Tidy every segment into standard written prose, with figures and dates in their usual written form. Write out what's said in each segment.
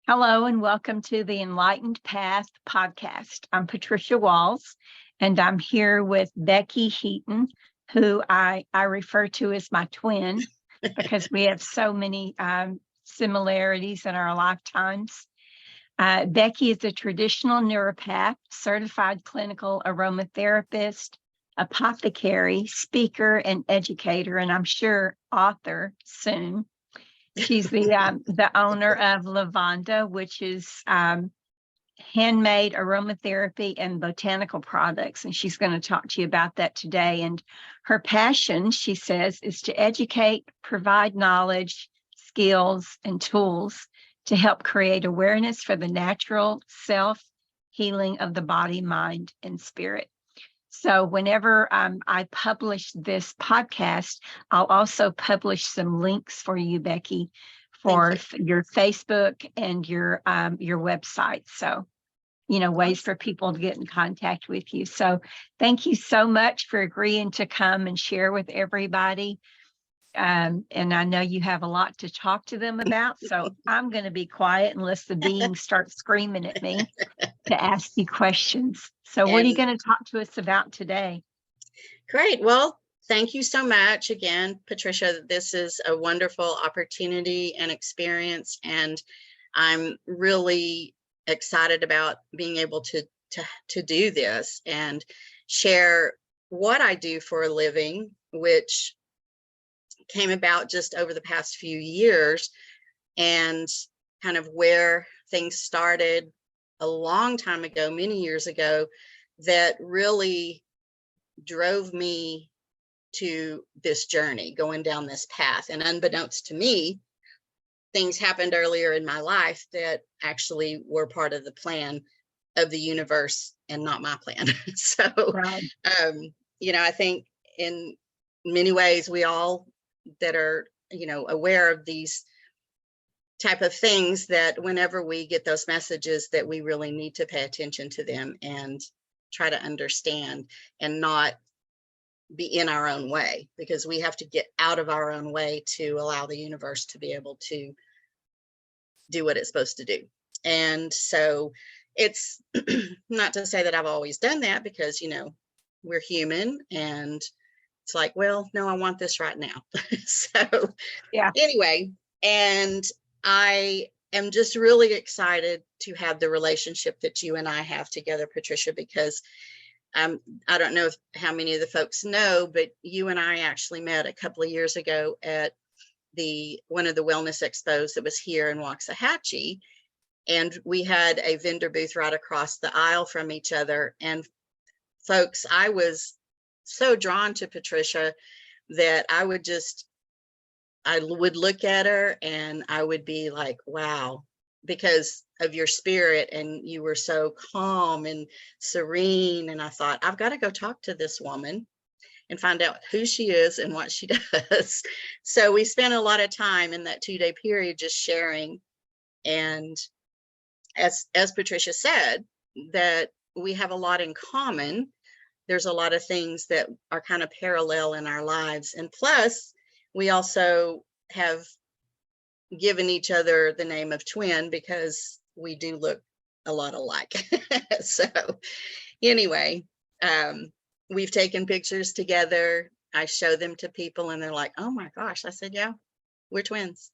Hello and welcome to the Enlightened Path podcast. I'm Patricia Walls, and I'm here with Becky Heaton, who I refer to as my twin because we have so many similarities in our lifetimes. Becky is a traditional naturopath, certified clinical aromatherapist, apothecary, speaker, and educator, and I'm sure author soon. She's the owner of Lavanda, which is handmade aromatherapy and botanical products. And she's going to talk to you about that today. And her passion, she says, is to educate, provide knowledge, skills, and tools to help create awareness for the natural self-healing of the body, mind, and spirit. So whenever I publish this podcast, I'll also publish some links for you, Becky, for your Facebook and your website. So, ways for people to get in contact with you. So thank you so much for agreeing to come and share with everybody. And I know you have a lot to talk to them about, so I'm going to be quiet unless the beings start screaming at me to ask you questions. So what are you going to talk to us about today? Great. Well, thank you so much again, Patricia. This is a wonderful opportunity and experience, and I'm really excited about being able to do this and share what I do for a living, which came about just over the past few years, and kind of where things started a long time ago, many years ago, that really drove me to this journey, going down this path. And unbeknownst to me, things happened earlier in my life that actually were part of the plan of the universe and not my plan. So, Right. I think in many ways, we all that are, aware of these type of things, that whenever we get those messages, that we really need to pay attention to them and try to understand and not be in our own way, because we have to get out of our own way to allow the universe to be able to do what it's supposed to do. And so it's not to say that I've always done that, because, we're human, and it's like, well, no, I want this right now. So Yeah. Anyway, and I am just really excited to have the relationship that you and I have together, Patricia, because I don't know how many of the folks know, but you and I actually met a couple of years ago at one of the wellness expos that was here in Waxahachie. And we had a vendor booth right across the aisle from each other. And folks, I was so drawn to Patricia that I would look at her and I would be like, wow, because of your spirit, and you were so calm and serene. And I thought, I've got to go talk to this woman and find out who she is and what she does. So we spent a lot of time in that 2-day period just sharing. And as Patricia said, that we have a lot in common. There's a lot of things that are kind of parallel in our lives. And plus, we also have given each other the name of twin because we do look a lot alike. So anyway, we've taken pictures together. I show them to people and they're like, oh my gosh. I said, yeah, we're twins.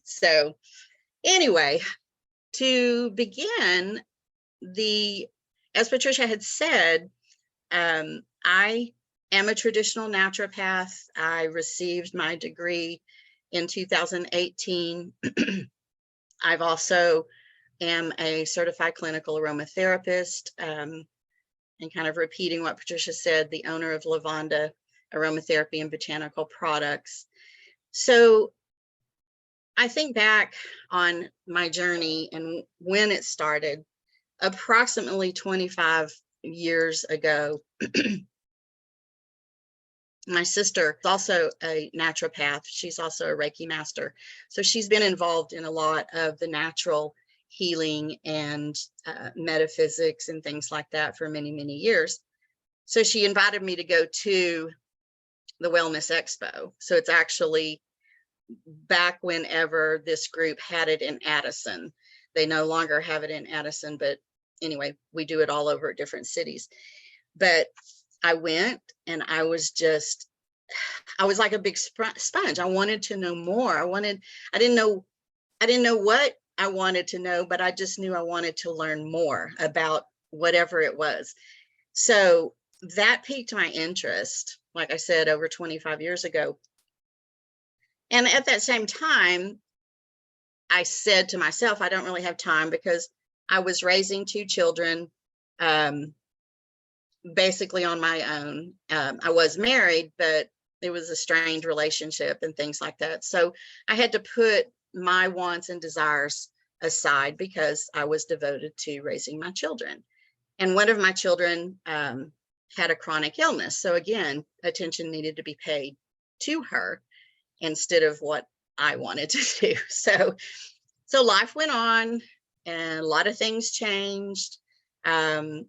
So anyway, to begin, as Patricia had said, I am a traditional naturopath. I received my degree in 2018. I've also am a certified clinical aromatherapist, and kind of repeating what Patricia said, the owner of Lavanda Aromatherapy and Botanical Products. So I think back on my journey and when it started, approximately 25 years ago. My sister is also a naturopath. She's also a Reiki master. So she's been involved in a lot of the natural healing and metaphysics and things like that for many, many years. So she invited me to go to the Wellness Expo. So it's actually back whenever this group had it in Addison. They no longer have it in Addison, but anyway, we do it all over at different cities. But I went and I was like a big sponge. I wanted to know more. I didn't know what I wanted to know, but I just knew I wanted to learn more about whatever it was. So that piqued my interest, like I said, over 25 years ago. And at that same time, I said to myself, I don't really have time, because I was raising two children, basically on my own. I was married, but it was a strained relationship and things like that. So I had to put my wants and desires aside because I was devoted to raising my children. And one of my children had a chronic illness. So again, attention needed to be paid to her instead of what I wanted to do. So life went on and a lot of things changed. And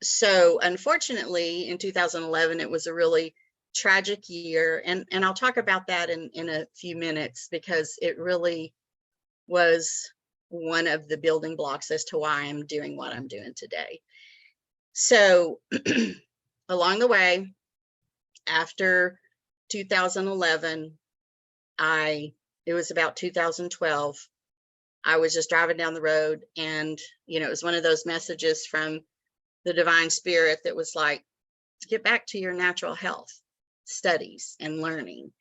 so unfortunately, in 2011, it was a really tragic year. And I'll talk about that in a few minutes, because it really was one of the building blocks as to why I'm doing what I'm doing today. So along the way, after 2011, it was about 2012, I was just driving down the road, and it was one of those messages from the divine spirit that was like, get back to your natural health studies and learning.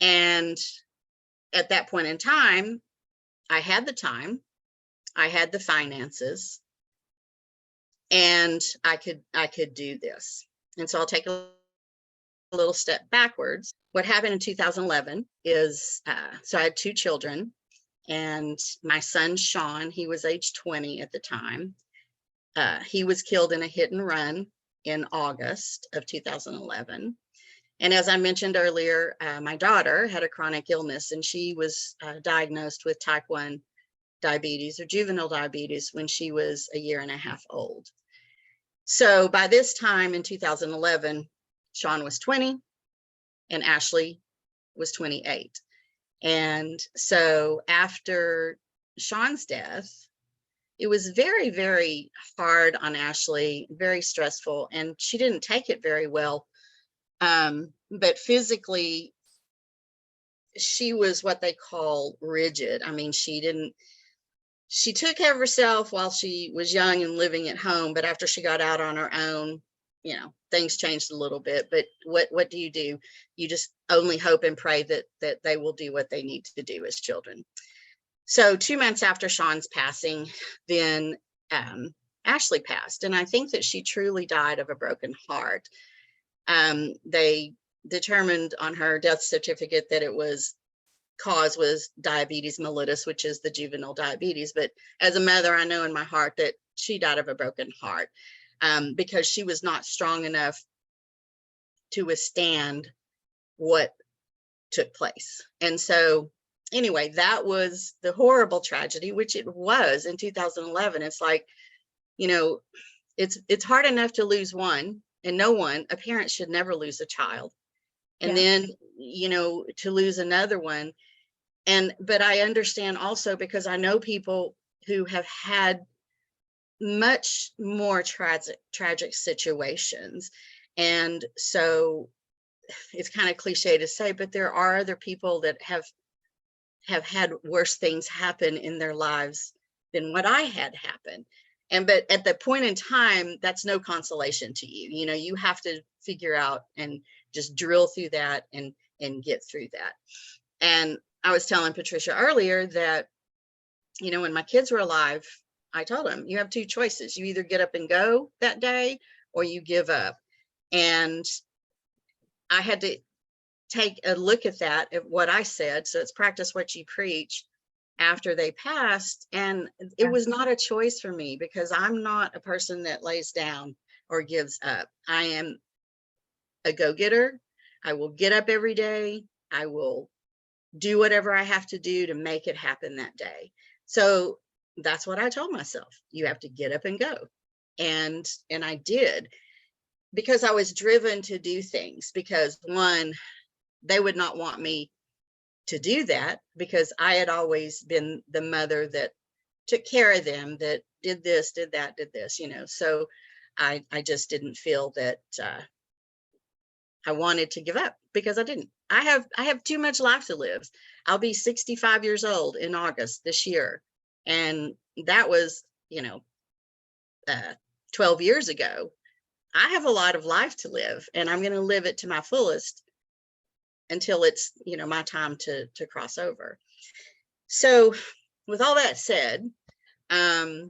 And at that point in time, I had the time, I had the finances, and I could do this. And so I'll take a little step backwards. What happened in 2011 is, so I had two children, and my son, Sean, he was age 20 at the time. He was killed in a hit and run in August of 2011. And as I mentioned earlier, my daughter had a chronic illness, and she was diagnosed with type 1 diabetes, or juvenile diabetes, when she was a year and a half old. So by this time in 2011, Sean was 20 and Ashley was 28. And so after Sean's death, it was very, very hard on Ashley, very stressful, and she didn't take it very well. But physically, she was what they call rigid. I mean, she took care of herself while she was young and living at home, but after she got out on her own, things changed a little bit. But what do? You just only hope and pray that they will do what they need to do as children. So 2 months after Sean's passing, then Ashley passed. And I think that she truly died of a broken heart. They determined on her death certificate that cause was diabetes mellitus, which is the juvenile diabetes. But as a mother, I know in my heart that she died of a broken heart, because she was not strong enough to withstand what took place. And so anyway, that was the horrible tragedy, which it was in 2011. It's like, it's hard enough to lose one, and a parent should never lose a child. And then, to lose another one. But I understand also, because I know people who have had much more tragic situations. And so it's kind of cliche to say, but there are other people that have had worse things happen in their lives than what I had happen. But at the point in time, that's no consolation to you. You have to figure out and just drill through that and get through that. And I was telling Patricia earlier that, when my kids were alive, I told them, you have two choices. You either get up and go that day, or you give up. And I had to take a look at that, at what I said. So it's practice what you preach after they passed. And it was not a choice for me, because I'm not a person that lays down or gives up. I am a go-getter. I will get up every day. I will do whatever I have to do to make it happen that day. So that's what I told myself. You have to get up and go. And I did, because I was driven to do things. Because one, they would not want me to do that because I had always been the mother that took care of them, that did this, did that, did this, So I just didn't feel that I wanted to give up because I didn't. I have too much life to live. I'll be 65 years old in August this year. And that was, 12 years ago. I have a lot of life to live, and I'm going to live it to my fullest until it's, my time to cross over. So with all that said, that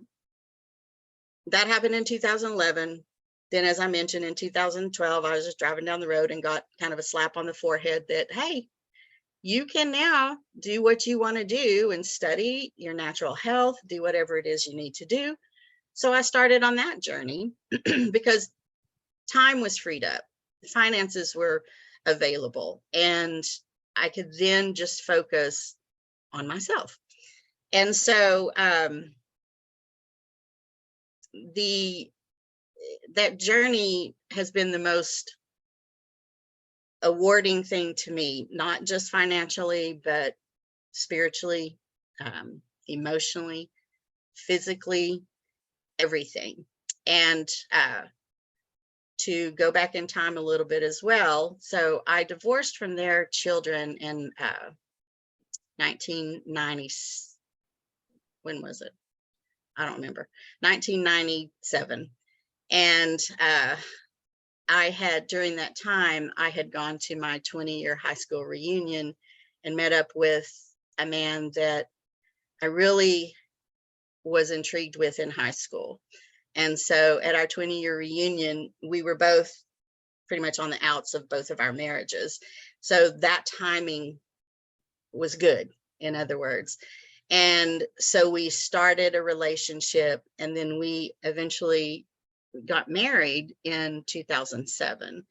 happened in 2011. Then, as I mentioned, in 2012, I was just driving down the road and got kind of a slap on the forehead that, hey, you can now do what you want to do and study your natural health, do whatever it is you need to do. So I started on that journey because time was freed up, finances were available, and I could then just focus on myself. And so that journey has been the most awarding thing to me, not just financially, but spiritually, emotionally, physically, everything. And to go back in time a little bit as well. So I divorced from their children in 1990. When was it? I don't remember. 1997. And I had, during that time, I had gone to my 20-year high school reunion and met up with a man that I really was intrigued with in high school. And so at our 20-year reunion, we were both pretty much on the outs of both of our marriages. So that timing was good, in other words. And so we started a relationship, and then we eventually got married in 2007.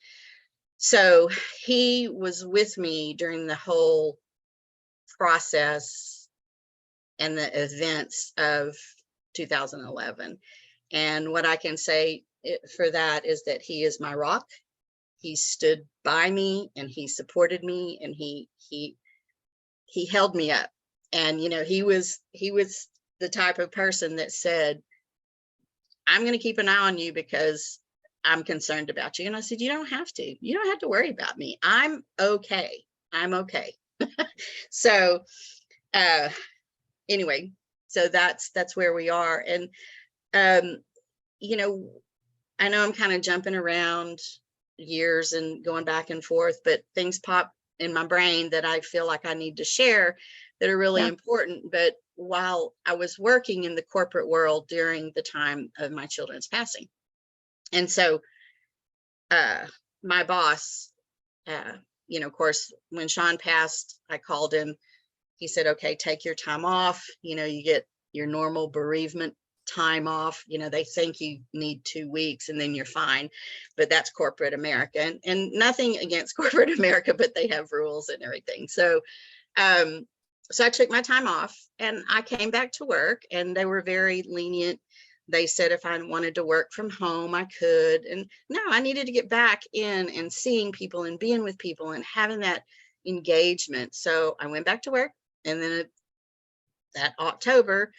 So he was with me during the whole process and the events of 2011. And what I can say for that is that he is my rock. He stood by me, and he supported me, and he held me up. And he was the type of person that said, I'm going to keep an eye on you because I'm concerned about you. And I said, you don't have to worry about me. I'm okay. So anyway, so that's where we are. And I know I'm kind of jumping around years and going back and forth, but things pop in my brain that I feel like I need to share that are really important. But while I was working in the corporate world during the time of my children's passing, and so my boss, of course, when Sean passed, I called him. He said, okay, take your time off. You get your normal bereavement time off. They think you need 2 weeks and then you're fine, but that's corporate America, and nothing against corporate America, but they have rules and everything. So I took my time off and I came back to work, and they were very lenient. They said if I wanted to work from home, I could. And no, I needed to get back in and seeing people and being with people and having that engagement. So I went back to work, and then that October,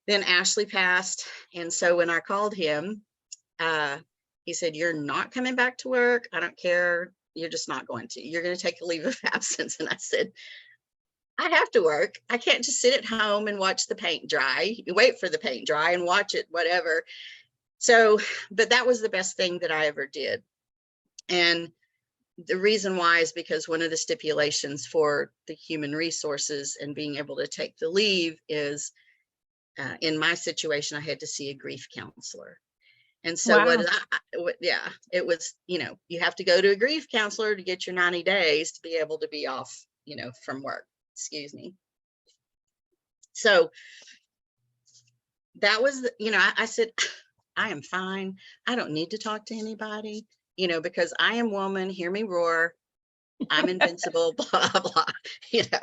then Ashley passed. And so when I called him, he said, you're not coming back to work. I don't care. You're just not going to. You're going to take a leave of absence. And I said, I have to work. I can't just sit at home and watch the paint dry, wait for the paint dry and watch it, whatever. So, but that was the best thing that I ever did. And the reason why is because one of the stipulations for the human resources and being able to take the leave is, in my situation, I had to see a grief counselor. And so it was, you have to go to a grief counselor to get your 90 days to be able to be off, from work. Excuse me. So that was, I said, I am fine. I don't need to talk to anybody, because I am woman, hear me roar. I'm invincible, blah, blah.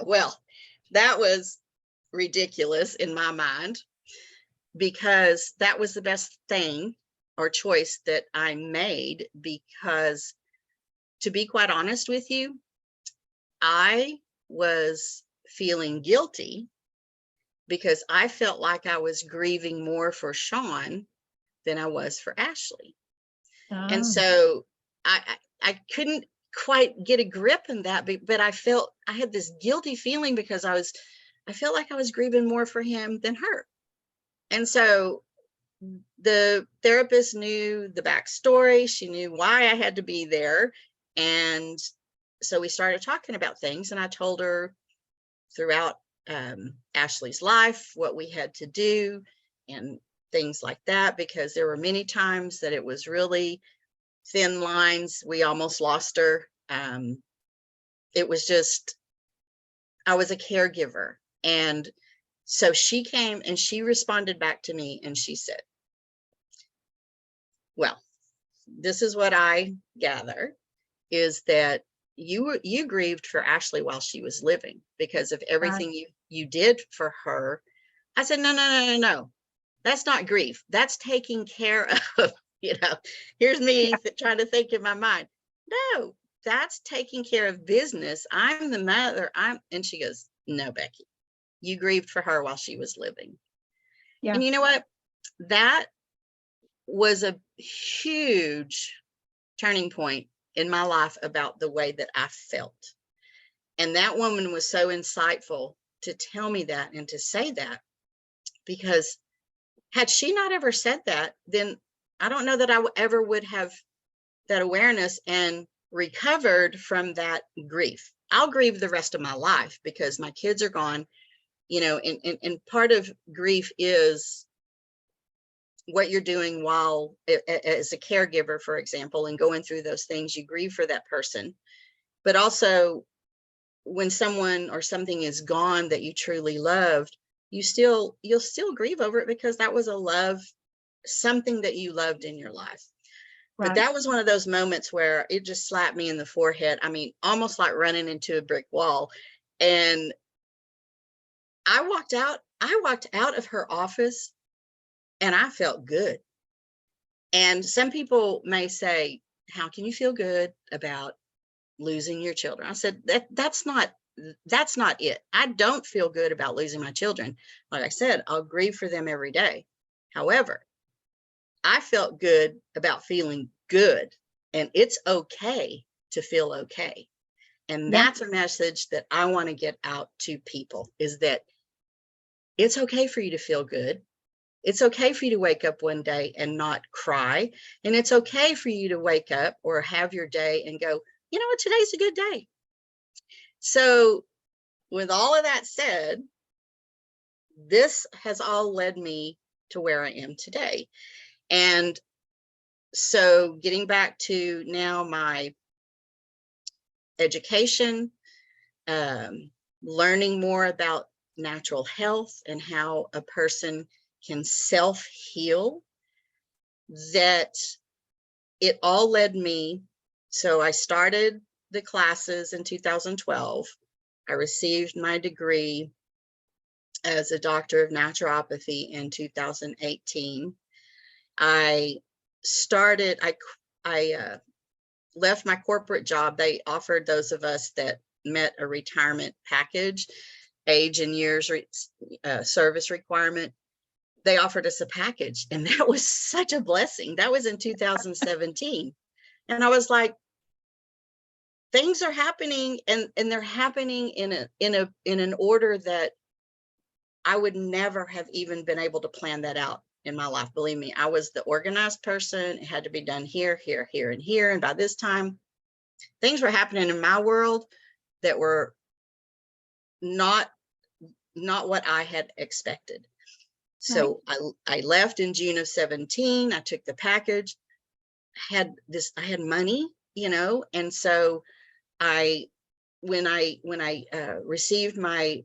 Well, that was ridiculous in my mind, because that was the best thing or choice that I made, because to be quite honest with you, I was feeling guilty because I felt like I was grieving more for Sean than I was for Ashley. And Oh, so I couldn't quite get a grip in that, but I felt I had this guilty feeling because I felt like I was grieving more for him than her. And so the therapist knew the backstory. She knew why I had to be there. And so we started talking about things, and I told her throughout Ashley's life what we had to do and things like that, because there were many times that it was really thin lines. We almost lost her. It was just, I was a caregiver. And so she came and she responded back to me and she said, well, this is what I gather, is that you grieved for Ashley while she was living because of right. everything you did for her. I said, no. That's not grief. That's taking care of, here's me Yeah. trying to think in my mind. No, that's taking care of business. I'm the mother. And she goes, no, Becky, you grieved for her while she was living. Yeah. And you know what? That was a huge turning point in my life about the way that I felt. And that woman was so insightful to tell me that and to say that, because had she not ever said that, then I don't know that I ever would have that awareness and recovered from that grief. I'll grieve the rest of my life because my kids are gone, and part of grief is what you're doing while as a caregiver, for example, and going through those things. You grieve for that person, but also when someone or something is gone that you truly loved, you'll still grieve over it because that was something that you loved in your life. But Right. that was one of those moments where it just slapped me in the forehead. I mean, almost like running into a brick wall. And I walked out of her office and I felt good. And some people may say, how can you feel good about losing your children? I said, that's not it. I don't feel good about losing my children. Like I said, I'll grieve for them every day. However, I felt good about feeling good, and it's okay to feel okay. And Yeah. that's a message that I want to get out to people, is that it's okay for you to feel good. It's okay for you to wake up one day and not cry. And it's okay for you to wake up or have your day and go, you know what, today's a good day. So with all of that said, this has all led me to where I am today. And so getting back to now my education, learning more about natural health and how a person can self-heal, that it all led me. So I started the classes in 2012. I received my degree as a doctor of naturopathy in 2018. I started, I left my corporate job. They offered those of us that met a retirement package, age and years service requirement. They offered us a package, and that was such a blessing. That was in 2017. And I was like, things are happening, and they're happening in an order that I would never have even been able to plan that out in my life. Believe me, I was the organized person. It had to be done here, here, here, and here. And by this time, things were happening in my world that were not what I had expected. Right. So I left in June of 17. I took the package, I had money, and so when I received my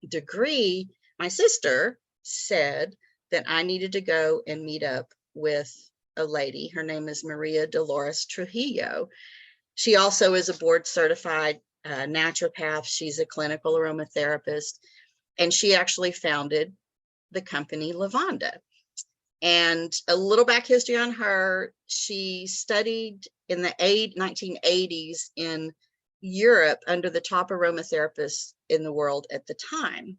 degree, my sister said that I needed to go and meet up with a lady. Her name is Maria Dolores Trujillo. She also is a board certified naturopath. She's a clinical aromatherapist, and she actually founded the company Lavanda. And a little back history on her: she studied in the 1980s in Europe under the top aromatherapists in the world at the time.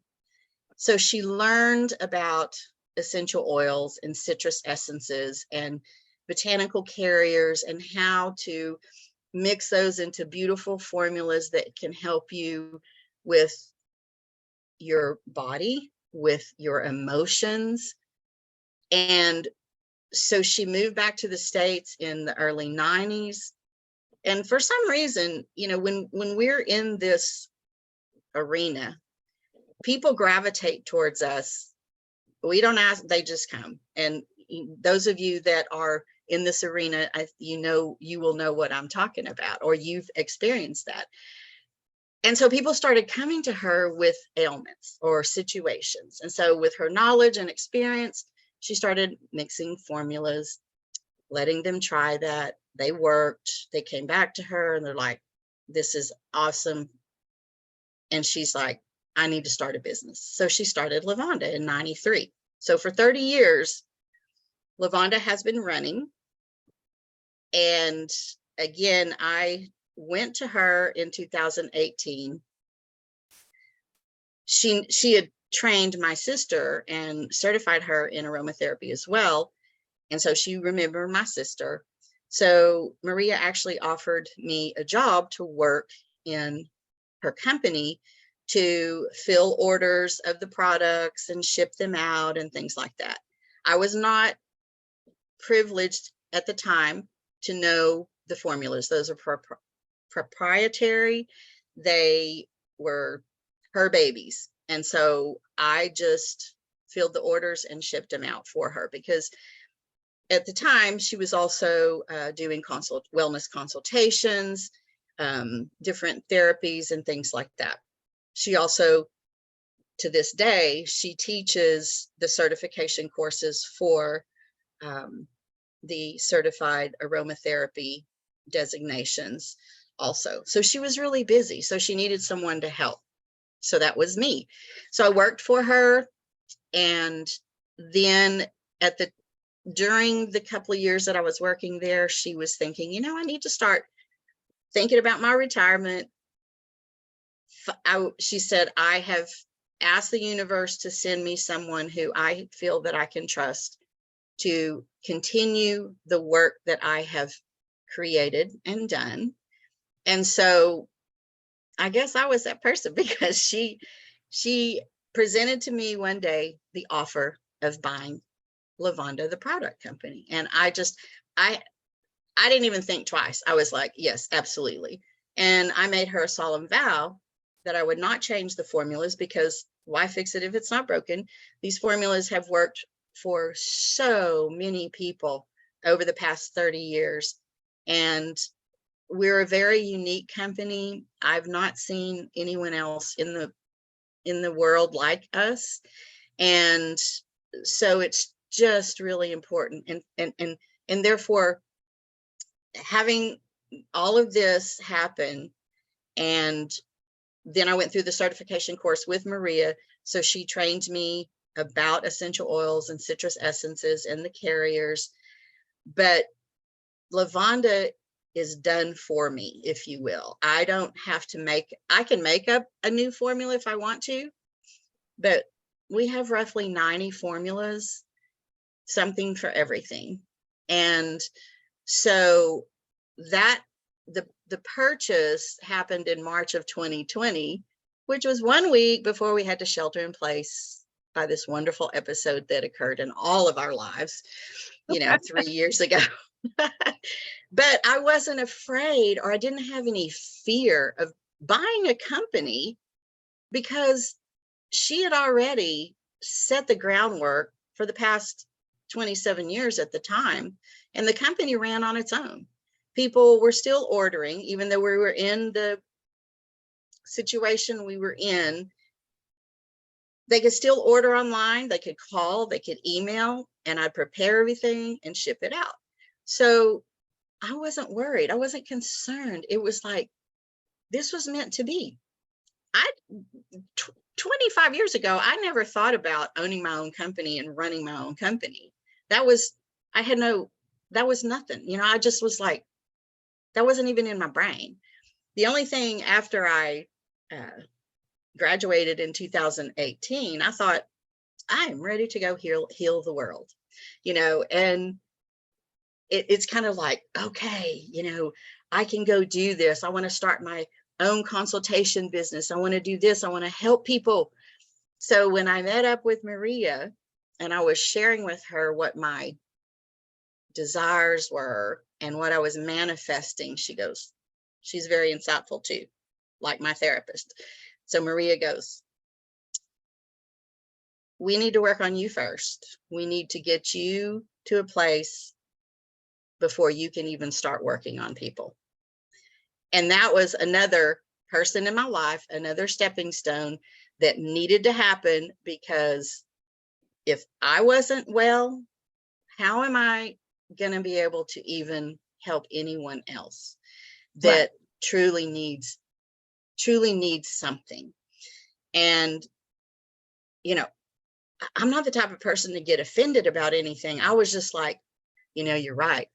So she learned about essential oils and citrus essences and botanical carriers and how to mix those into beautiful formulas that can help you with your body, with your emotions. And so she moved back to the States in the early 90s. And for some reason, you know, when we're in this arena, people gravitate towards us. We don't ask, they just come. And those of you that are in this arena, you will know what I'm talking about, or you've experienced that. And so people started coming to her with ailments or situations. And so with her knowledge and experience, she started mixing formulas, letting them try that. They worked. They came back to her and they're like, this is awesome. And she's like, I need to start a business. So she started Lavanda in 93. So for 30 years, Lavanda has been running. And again, I went to her in 2018. She had trained my sister and certified her in aromatherapy as well. And so she remembered my sister. So Maria actually offered me a job to work in her company to fill orders of the products and ship them out and things like that. I was not privileged at the time to know the formulas. Those are proprietary. They were her babies. And so I just filled the orders and shipped them out for her, because at the time she was also doing wellness consultations, different therapies and things like that. She also, to this day, she teaches the certification courses for the certified aromatherapy designations also. So she was really busy. So she needed someone to help. So that was me. So I worked for her. And then during the couple of years that I was working there, she was thinking, you know, I need to start thinking about my retirement. She said, I have asked the universe to send me someone who I feel that I can trust to continue the work that I have created and done. And so I guess I was that person, because she presented to me one day the offer of buying Lavanda, the product company. And I didn't even think twice. I was like, yes, absolutely. And I made her a solemn vow that I would not change the formulas, because why fix it if it's not broken? These formulas have worked for so many people over the past 30 years. And we're a very unique company. I've not seen anyone else in the world like us. And so it's just really important. And therefore, having all of this happen, and then I went through the certification course with Maria. So she trained me about essential oils and citrus essences and the carriers. But Lavanda is done for me, if you will. I don't have to I can make up a new formula if I want to, but we have roughly 90 formulas, something for everything. And so that the purchase happened in March of 2020, which was 1 week before we had to shelter in place by this wonderful episode that occurred in all of our lives, 3 years ago. But I wasn't afraid, or I didn't have any fear of buying a company, because she had already set the groundwork for the past 27 years at the time, and the company ran on its own. People were still ordering, even though we were in the situation we were in. They could still order online, they could call, they could email, and I'd prepare everything and ship it out. So I wasn't worried. I wasn't concerned. It was like, this was meant to be. 25 years ago, I never thought about owning my own company and running my own company. That was nothing. I just was like, that wasn't even in my brain. the only thing after I graduated in 2018, I thought, I am ready to go heal the world, and it's kind of like, okay, I can go do this. I want to start my own consultation business. I want to do this. I want to help people. So when I met up with Maria and I was sharing with her what my desires were and what I was manifesting, she goes, she's very insightful too, like my therapist. So Maria goes, we need to work on you first. We need to get you to a place before you can even start working on people. And that was another person in my life, another stepping stone that needed to happen, because if I wasn't well, how am I going to be able to even help anyone else that truly needs something? And, I'm not the type of person to get offended about anything. I was just like, you're right.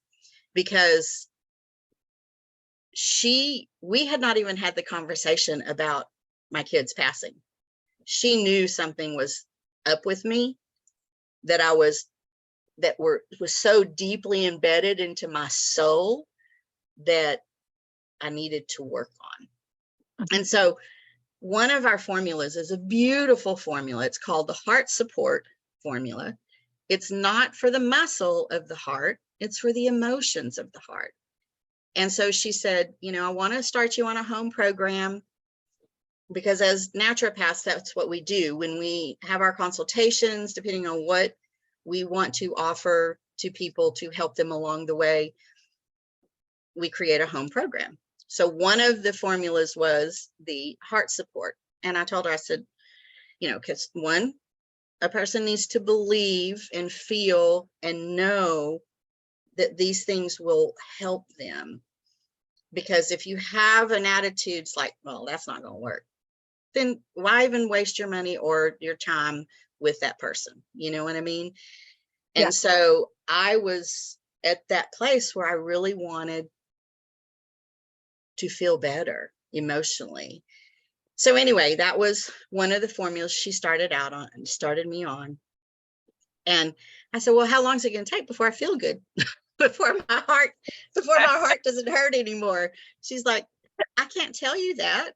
Because we had not even had the conversation about my kids passing. She knew something was up with me that was so deeply embedded into my soul that I needed to work on. And so one of our formulas is a beautiful formula. It's called the heart support formula. It's not for the muscle of the heart, it's for the emotions of the heart. And so she said, I want to start you on a home program, because as naturopaths, that's what we do when we have our consultations, depending on what we want to offer to people to help them along the way, we create a home program. So one of the formulas was the heart support. And I told her, I said, because a person needs to believe and feel and know that these things will help them. Because if you have an attitude, it's like, well, that's not going to work, then why even waste your money or your time with that person? You know what I mean? And so I was at that place where I really wanted to feel better emotionally. So anyway, that was one of the formulas she started me on. And I said, well, how long is it going to take before I feel good? before my heart doesn't hurt anymore? She's like, I can't tell you that.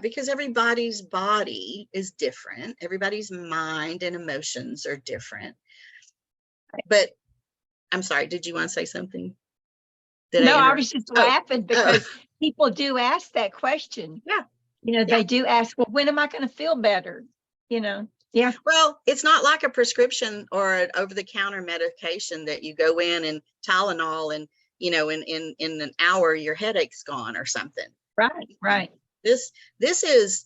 Because everybody's body is different. Everybody's mind and emotions are different. But I'm sorry, did you want to say something? No, I was just laughing because people do ask that question. Yeah. They do ask, well, when am I going to feel better? Yeah. Well, it's not like a prescription or an over-the-counter medication that you go in and Tylenol and, in an hour, your headache's gone or something. Right. This is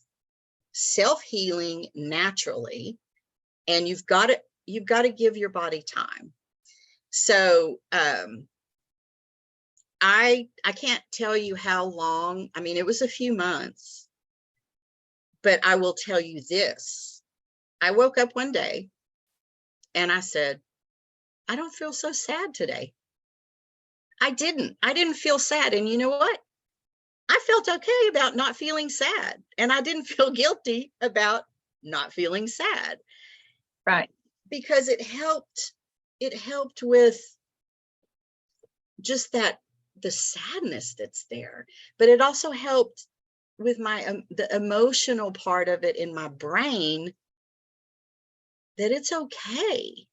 self-healing naturally, and you've got to give your body time. So, I can't tell you how long. I mean, it was a few months, but I will tell you this. I woke up one day and I said, I don't feel so sad today. I didn't feel sad. And you know what? I felt okay about not feeling sad. And I didn't feel guilty about not feeling sad. Right. Because it helped with just the sadness that's there. But it also helped with the emotional part of it in my brain, that it's okay.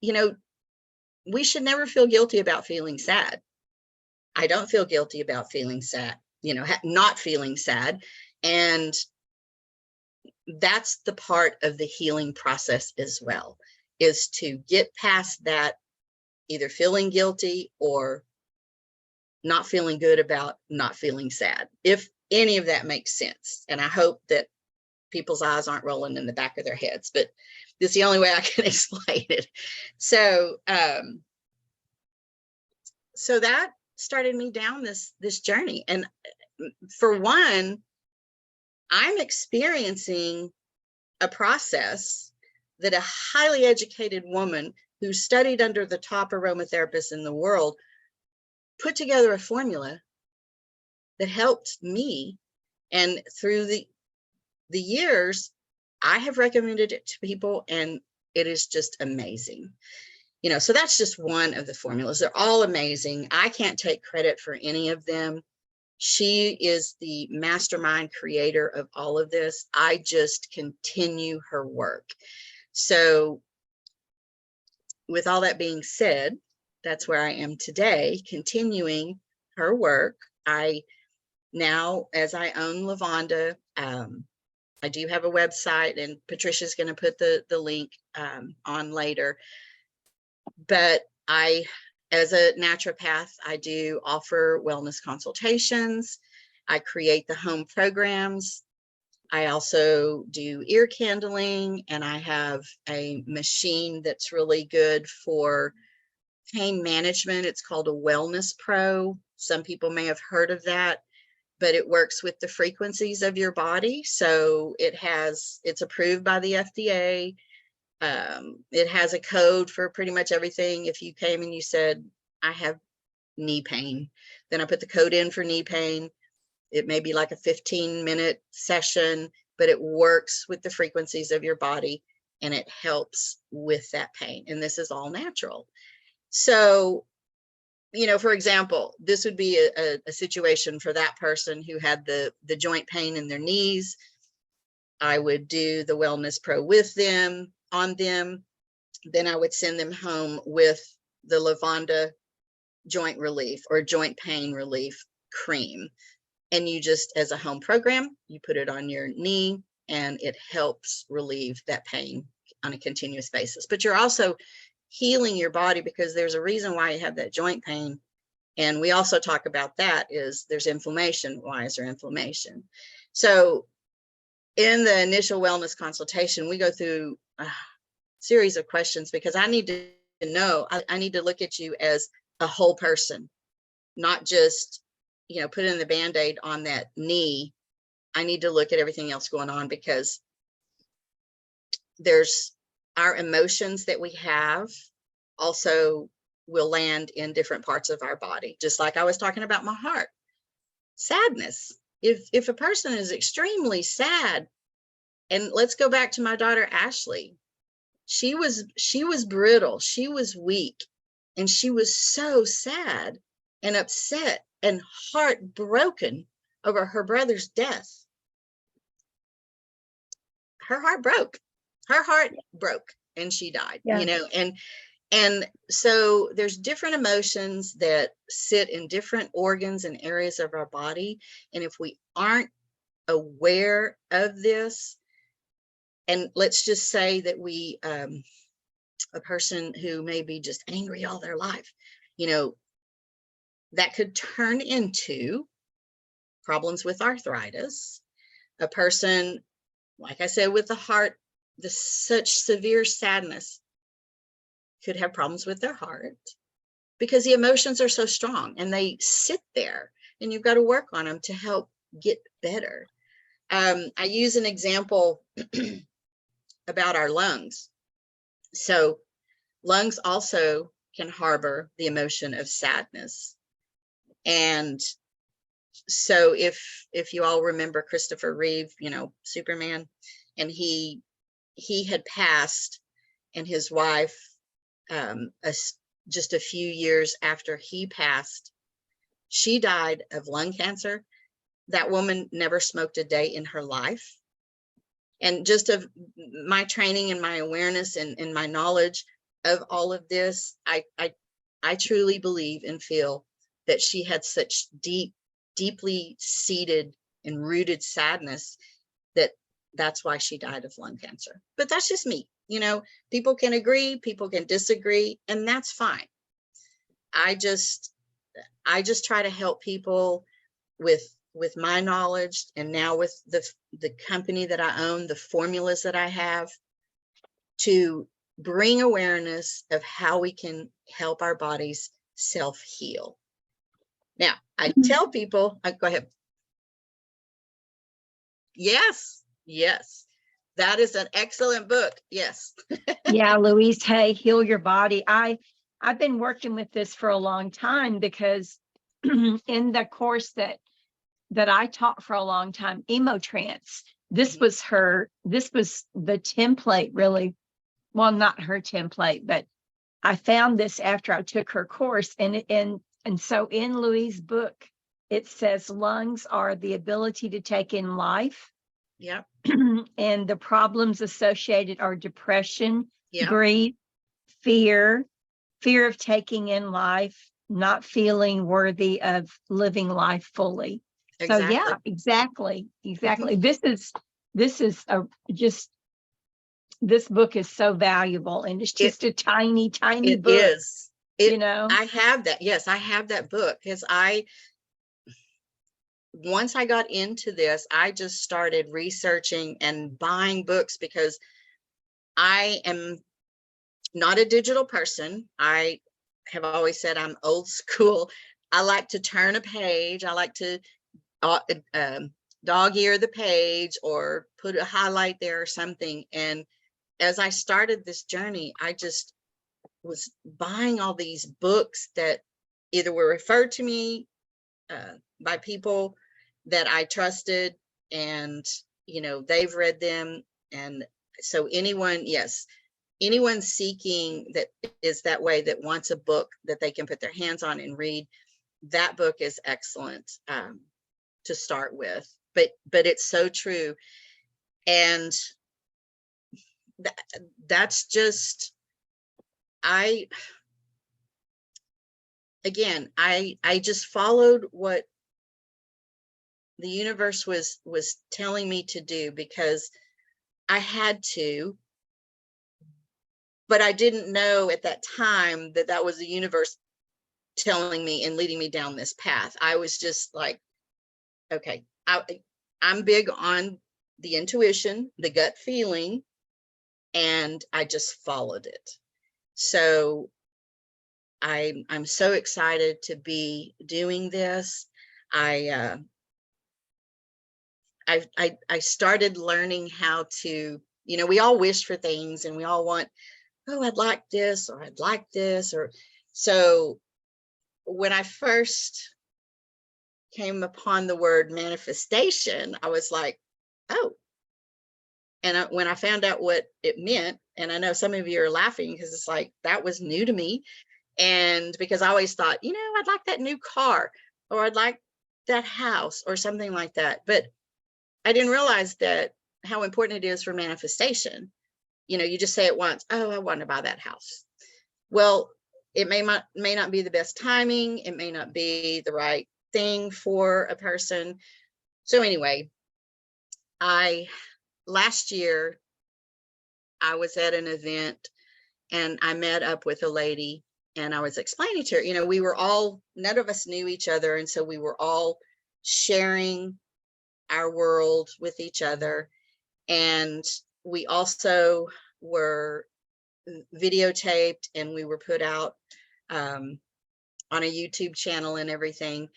We should never feel guilty about feeling sad. I don't feel guilty about feeling sad, not feeling sad. And that's the part of the healing process as well, is to get past that, either feeling guilty or not feeling good about not feeling sad, if any of that makes sense. And I hope that people's eyes aren't rolling in the back of their heads, but this is the only way I can explain it. So, so that started me down this journey. And for one, I'm experiencing a process that a highly educated woman who studied under the top aromatherapists in the world put together a formula that helped me. And through the years, I have recommended it to people, and it is just amazing. So that's just one of the formulas. They're all amazing. I can't take credit for any of them. She is the mastermind creator of all of this. I just continue her work. So with all that being said, that's where I am today, continuing her work. I now, as I own Lavanda, I do have a website, and Patricia's going to put the link on later. But as a naturopath, I do offer wellness consultations. I create the home programs. I also do ear candling, and I have a machine that's really good for pain management. It's called a Wellness Pro. Some people may have heard of that, but it works with the frequencies of your body. So it's approved by the FDA. It has a code for pretty much everything. If you came and you said, I have knee pain, then I put the code in for knee pain. It may be like a 15-minute session, but it works with the frequencies of your body, and it helps with that pain. And this is all natural. So, for example, this would be a situation for that person who had the joint pain in their knees. I would do the Wellness Pro with them, on them. Then I would send them home with the Lavanda joint relief or joint pain relief cream. And you just, as a home program, you put it on your knee, and it helps relieve that pain on a continuous basis. But you're also healing your body, because there's a reason why you have that joint pain. And we also talk about that is there's inflammation. Why is there inflammation? So in the initial wellness consultation, we go through a series of questions, because I need to know, I need to look at you as a whole person, not just, putting the Band-Aid on that knee. I need to look at everything else going on, because there's our emotions that we have also will land in different parts of our body. Just like I was talking about my heart, sadness. If a person is extremely sad, and let's go back to my daughter, Ashley, she was brittle, she was weak, and she was so sad and upset and heartbroken over her brother's death. Her heart broke and she died. Yeah. And so there's different emotions that sit in different organs and areas of our body. And if we aren't aware of this, and let's just say that we, a person who may be just angry all their life, that could turn into problems with arthritis. A person, like I said, with the heart, such severe sadness, could have problems with their heart, because the emotions are so strong and they sit there, and you've got to work on them to help get better. I use an example about our lungs. So lungs also can harbor the emotion of sadness. And so if you all remember Christopher Reeve, Superman, and he had passed, and his wife, just a few years after he passed, she died of lung cancer. That woman never smoked a day in her life. And just of my training and my awareness and my knowledge of all of this, I truly believe and feel that she had such deeply seated and rooted sadness that's why she died of lung cancer. But that's just me. People can agree, people can disagree, and that's fine. I just try to help people with my knowledge, and now with the company that I own, the formulas that I have, to bring awareness of how we can help our bodies self-heal. Now, I tell people, go ahead. Yes. That is an excellent book. Yes. Yeah, Louise Hay, Heal Your Body. I've been working with this for a long time, because in the course that that I taught for a long time, emotrance. This Mhm. was the template, really. Well, not her template, but I found this after I took her course. And so in Louise's book, it says lungs are the ability to take in life. Yep. And the problems associated are depression, Yep. grief, fear of taking in life, not feeling worthy of living life fully. So yeah, Exactly. exactly. This is a just this book is so valuable, and it's It just a tiny, tiny it book, is. you It know. I have that. Yes, I have that book because once I got into this, I just started researching and buying books because I am not a digital person. I have always said I'm old school. I like to turn a page. I like to uh, um, dog ear the page or put a highlight there or something. And as I started this journey, I just was buying all these books that either were referred to me by people that I trusted, and they've read them. And so anyone seeking that is that way, that wants a book that they can put their hands on and read, that book is excellent to start with. But it's so true. And that, that's just I again I just followed what the universe was telling me to do because I had to, but I didn't know at that time that that was the universe telling me and leading me down this path. I was just like, okay, I'm big on the intuition, the gut feeling, and I just followed it. So I'm so excited to be doing this. I I started learning how to, we all wish for things and we all want, oh, I'd like this or I'd like this. Or so when I first came upon the word manifestation, I was like, oh. And when I found out what it meant, and I know some of you are laughing because it's like, that was new to me. And because I always thought, I'd like that new car or I'd like that house or something like that. But I didn't realize that how important it is for manifestation. You just say it once, oh, I want to buy that house. Well, it may not be the best timing. It may not be the right thing for a person. So anyway, last year I was at an event and I met up with a lady and I was explaining to her, none of us knew each other. And so we were all sharing our world with each other. And we also were videotaped and we were put out on a YouTube channel and everything.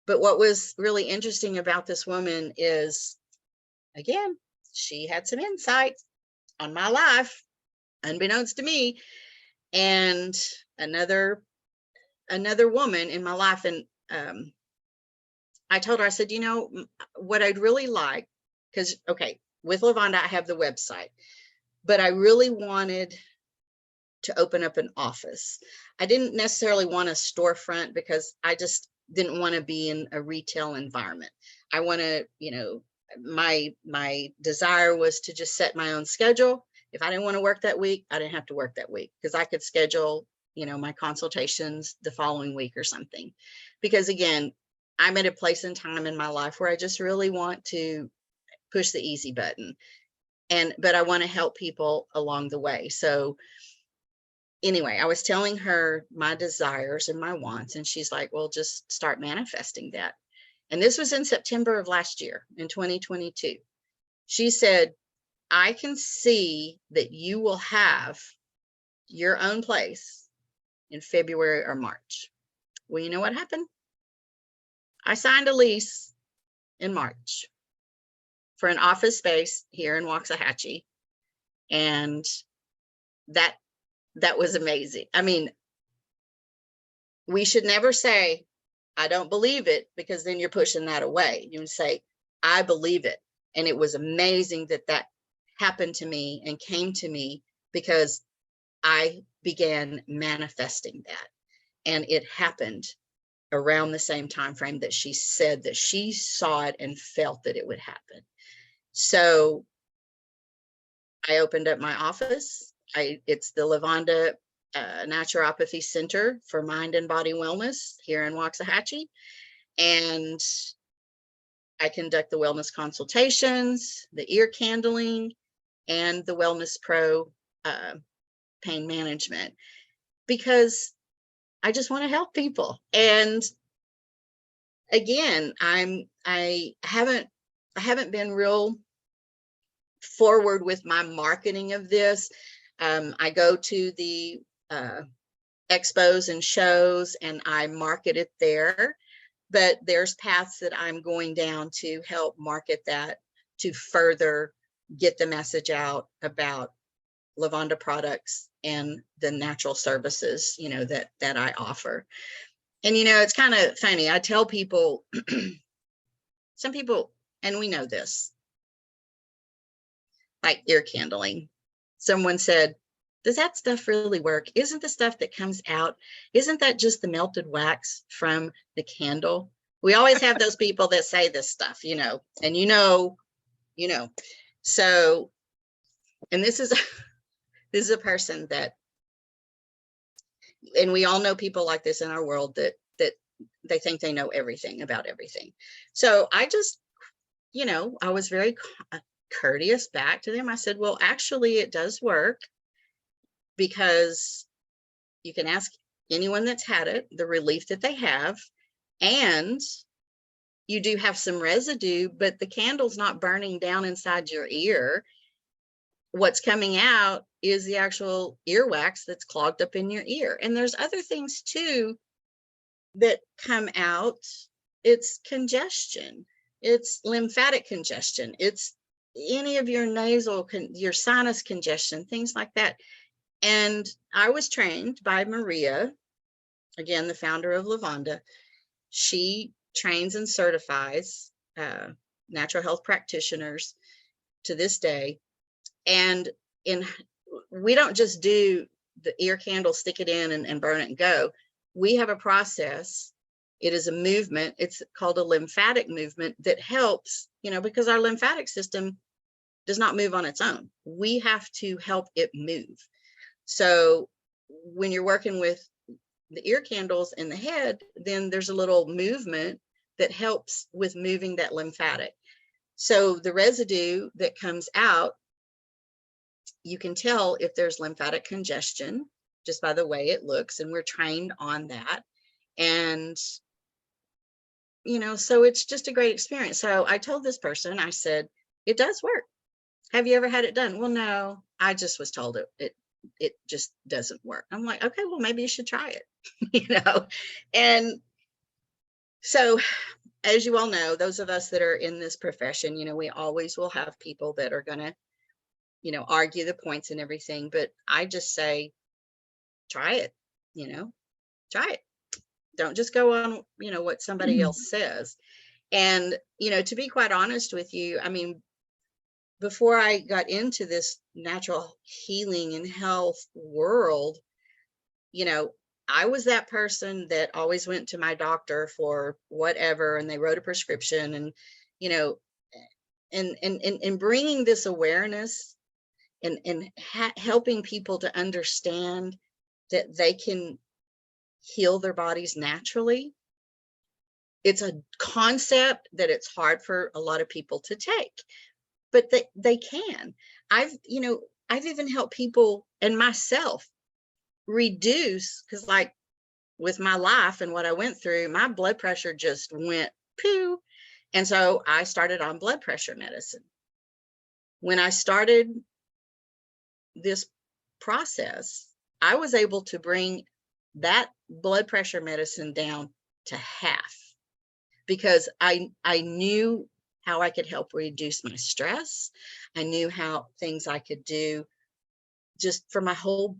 But what was really interesting about this woman is, again, she had some insights on my life, unbeknownst to me, and another woman in my life. And I told her, I said, what I'd really like, because, okay, with Lavanda, I have the website, but I really wanted to open up an office. I didn't necessarily want a storefront because I just didn't want to be in a retail environment. I want to, my desire was to just set my own schedule. If I didn't want to work that week, I didn't have to work that week because I could schedule, my consultations the following week or something. Because again, I'm at a place in time in my life where I just really want to push the easy button. But I want to help people along the way. So anyway, I was telling her my desires and my wants, and she's like, well, just start manifesting that. And this was in September of last year, in 2022. She said, I can see that you will have your own place in February or March. Well, you know what happened? I signed a lease in March for an office space here in Waxahachie. And that was amazing. I mean, we should never say, I don't believe it, because then you're pushing that away. You say, I believe it. And it was amazing that that happened to me and came to me, because I began manifesting that. And it happened around the same time frame that she said that she saw it and felt that it would happen. So I opened up my office. It's the Lavanda Naturopathy Center for Mind and Body Wellness here in Waxahachie. And I conduct the wellness consultations, the ear candling, and the Wellness Pro pain management, because I just want to help people. And again, I haven't been real forward with my marketing of this. I go to the expos and shows and I market it there, but there's paths that I'm going down to help market that, to further get the message out about Lavanda products and the natural services, you know, that I offer. And, you know, it's kind of funny. I tell people, some people, and we know this, like ear candling. Someone said, does that stuff really work? Isn't the stuff that comes out, isn't that just the melted wax from the candle? We always have those people that say this stuff, you know, and you know. So, and this is a person that, and we all know people like this in our world, that they think they know everything about everything. So I just, you know, I was very courteous back to them. I said, well, actually it does work, because you can ask anyone that's had it, the relief that they have, and you do have some residue, but the candle's not burning down inside your ear. What's coming out is the actual earwax that's clogged up in your ear. And there's other things too that come out. It's congestion, it's lymphatic congestion, it's any of your nasal, your sinus congestion, things like that. And I was trained by Maria, again, the founder of Lavanda. She trains and certifies natural health practitioners to this day. And we don't just do the ear candle, stick it in and burn it and go. We have a process. It is a movement. It's called a lymphatic movement that helps, you know, because our lymphatic system does not move on its own. We have to help it move. So when you're working with the ear candles in the head, then there's a little movement that helps with moving that lymphatic. So the residue that comes out, you can tell if there's lymphatic congestion just by the way it looks, and we're trained on that. And, you know, so it's just a great experience. So I told this person, I said, it does work. Have you ever had it done? Well, no, I just was told it just doesn't work. I'm like, okay, well, maybe you should try it, you know? And so, as you all know, those of us that are in this profession, you know, we always will have people that are going to, you know, argue the points and everything. But I just say, try it, you know, try it. Don't just go on, you know, what somebody else says. And, you know, to be quite honest with you, I mean, before I got into this natural healing and health world, you know, I was that person that always went to my doctor for whatever, and they wrote a prescription, and, you know, and bringing this awareness and helping people to understand that they can heal their bodies naturally. It's a concept that it's hard for a lot of people to take, but they can. I've even helped people and myself reduce, because like with my life and what I went through, my blood pressure just went poo. And so I started on blood pressure medicine. When I started this process, I was able to bring that blood pressure medicine down to half, because I knew how I could help reduce my stress. I knew how things I could do just for my whole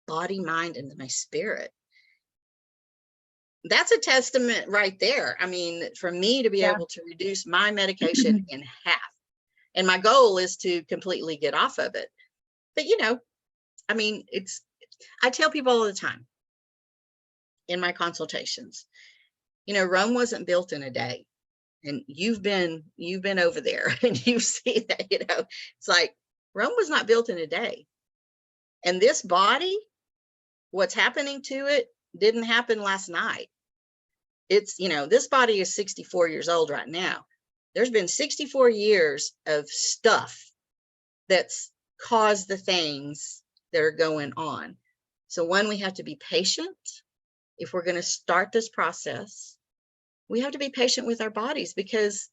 body, mind, and my spirit. that's a testament right there. I mean, for me to be Yeah. able to reduce my medication in half, and my goal is to completely get off of it. But, I mean, I tell people all the time in my consultations, Rome wasn't built in a day. And you've been over there and you see that, it's like Rome was not built in a day. And this body, what's happening to it didn't happen last night. It's, this body is 64 years old right now. There's been 64 years of stuff that's caused the things that are going on. So one, we have to be patient. If we're going to start this process, we have to be patient with our bodies, because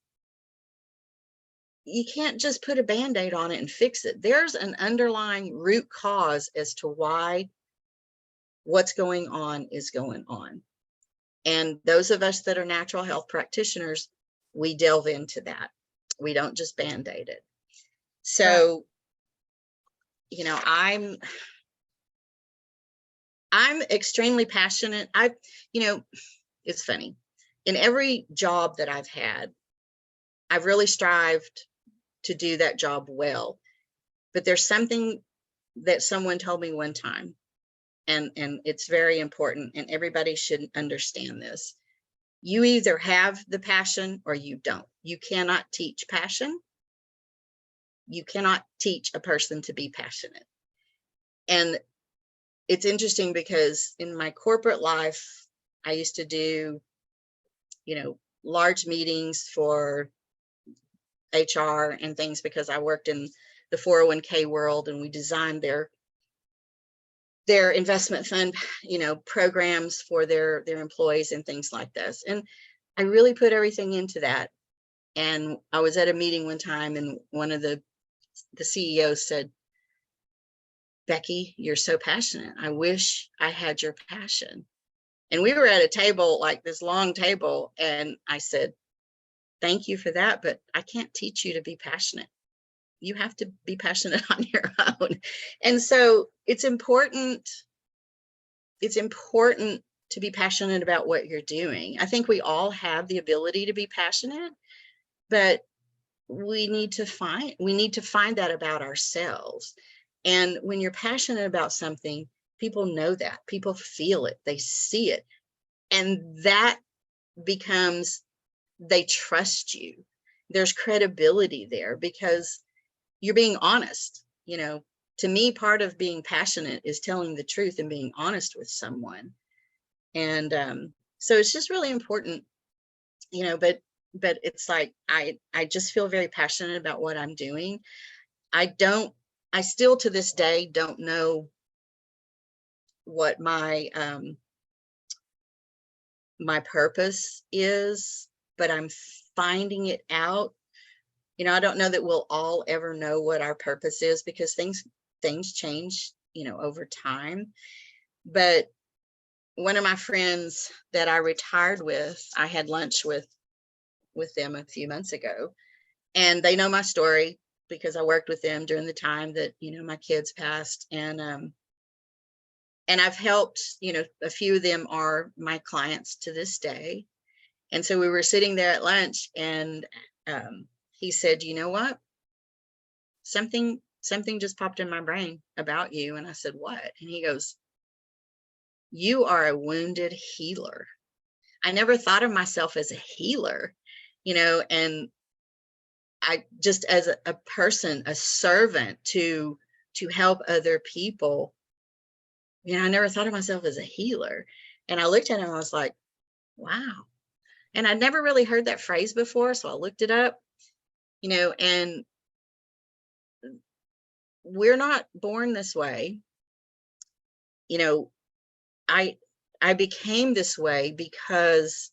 you can't just put a Band-Aid on it and fix it. There's an underlying root cause as to why what's going on is going on. And those of us that are natural health practitioners, we delve into that. We don't just Band-Aid it. So, I'm extremely passionate. It's funny. In every job that I've had, I've really strived to do that job well. But there's something that someone told me one time, and it's very important, and everybody should understand this. You either have the passion or you don't. You cannot teach passion. You cannot teach a person to be passionate. And it's interesting because in my corporate life, I used to do, large meetings for HR and things, because I worked in the 401k world, and we designed their investment fund, programs for their employees and things like this. And I really put everything into that. And I was at a meeting one time, and one of the CEOs said, "Becky, you're so passionate. I wish I had your passion." And we were at a table, like this long table. And I said, "Thank you for that, but I can't teach you to be passionate. You have to be passionate on your own." And so it's important to be passionate about what you're doing. I think we all have the ability to be passionate, but we need to find that about ourselves. And when you're passionate about something, people know that, people feel it, they see it, and that becomes, they trust you. There's credibility there because you're being honest. To me, part of being passionate is telling the truth and being honest with someone. And so it's just really important, but it's like, I just feel very passionate about what I'm doing. I still to this day don't know what my purpose is, but I'm finding it out. I don't know that we'll all ever know what our purpose is, because things change, over time. But one of my friends that I retired with, I had lunch with them a few months ago, and they know my story because I worked with them during the time that, my kids passed. And I've helped, a few of them are my clients to this day. And so we were sitting there at lunch, and he said, "You know what? Something just popped in my brain about you." And I said, "What?" And he goes, "You are a wounded healer." I never thought of myself as a healer, and I just, as a person, a servant to help other people. I never thought of myself as a healer. And I looked at him and I was like, wow. And I'd never really heard that phrase before. So I looked it up, and we're not born this way. I became this way because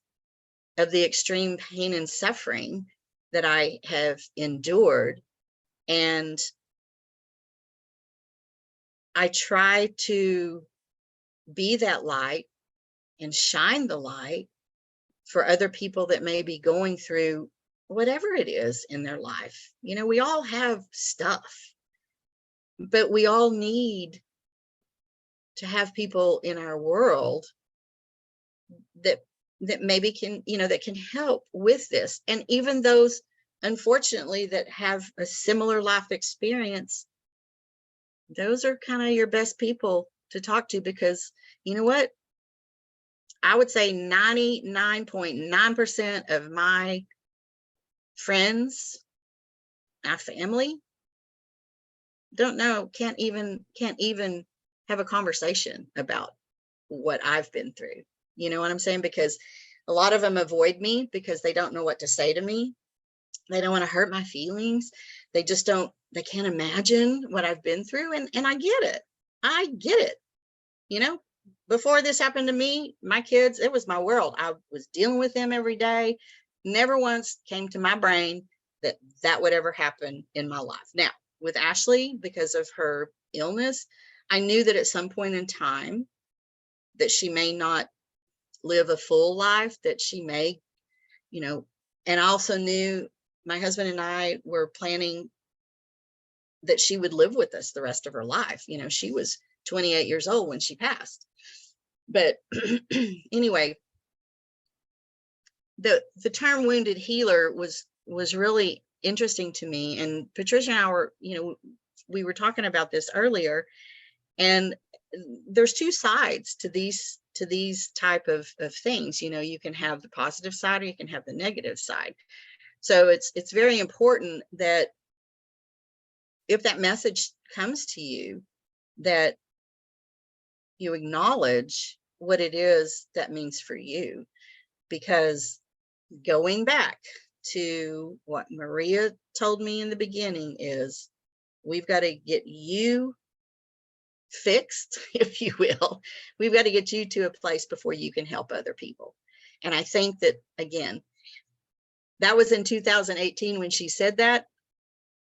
of the extreme pain and suffering that I have endured. And I try to be that light and shine the light for other people that may be going through whatever it is in their life. We all have stuff, but we all need to have people in our world that that maybe can, that can help with this. And even those, unfortunately, that have a similar life experience, those are kind of your best people to talk to, because you know what? I would say 99.9% of my friends, my family, don't know, can't even have a conversation about what I've been through. You know what I'm saying? Because a lot of them avoid me because they don't know what to say to me. They don't want to hurt my feelings. They just don't, they can't imagine what I've been through. And I get it. I get it. Before this happened to me, my kids, it was my world. I was dealing with them every day. Never once came to my brain that that would ever happen in my life. Now, with Ashley, because of her illness, I knew that at some point in time that she may not live a full life, that she may, and I also knew my husband and I were planning that she would live with us the rest of her life. She was 28 years old when she passed. But anyway, the term wounded healer was really interesting to me. And Patricia and I were, we were talking about this earlier, and there's two sides to these type of things. You can have the positive side or you can have the negative side. So it's very important that if that message comes to you, that you acknowledge what it is that means for you. Because going back to what Maria told me in the beginning is, we've got to get you fixed, if you will. We've got to get you to a place before you can help other people. And I think that, again, that was in 2018 when she said that.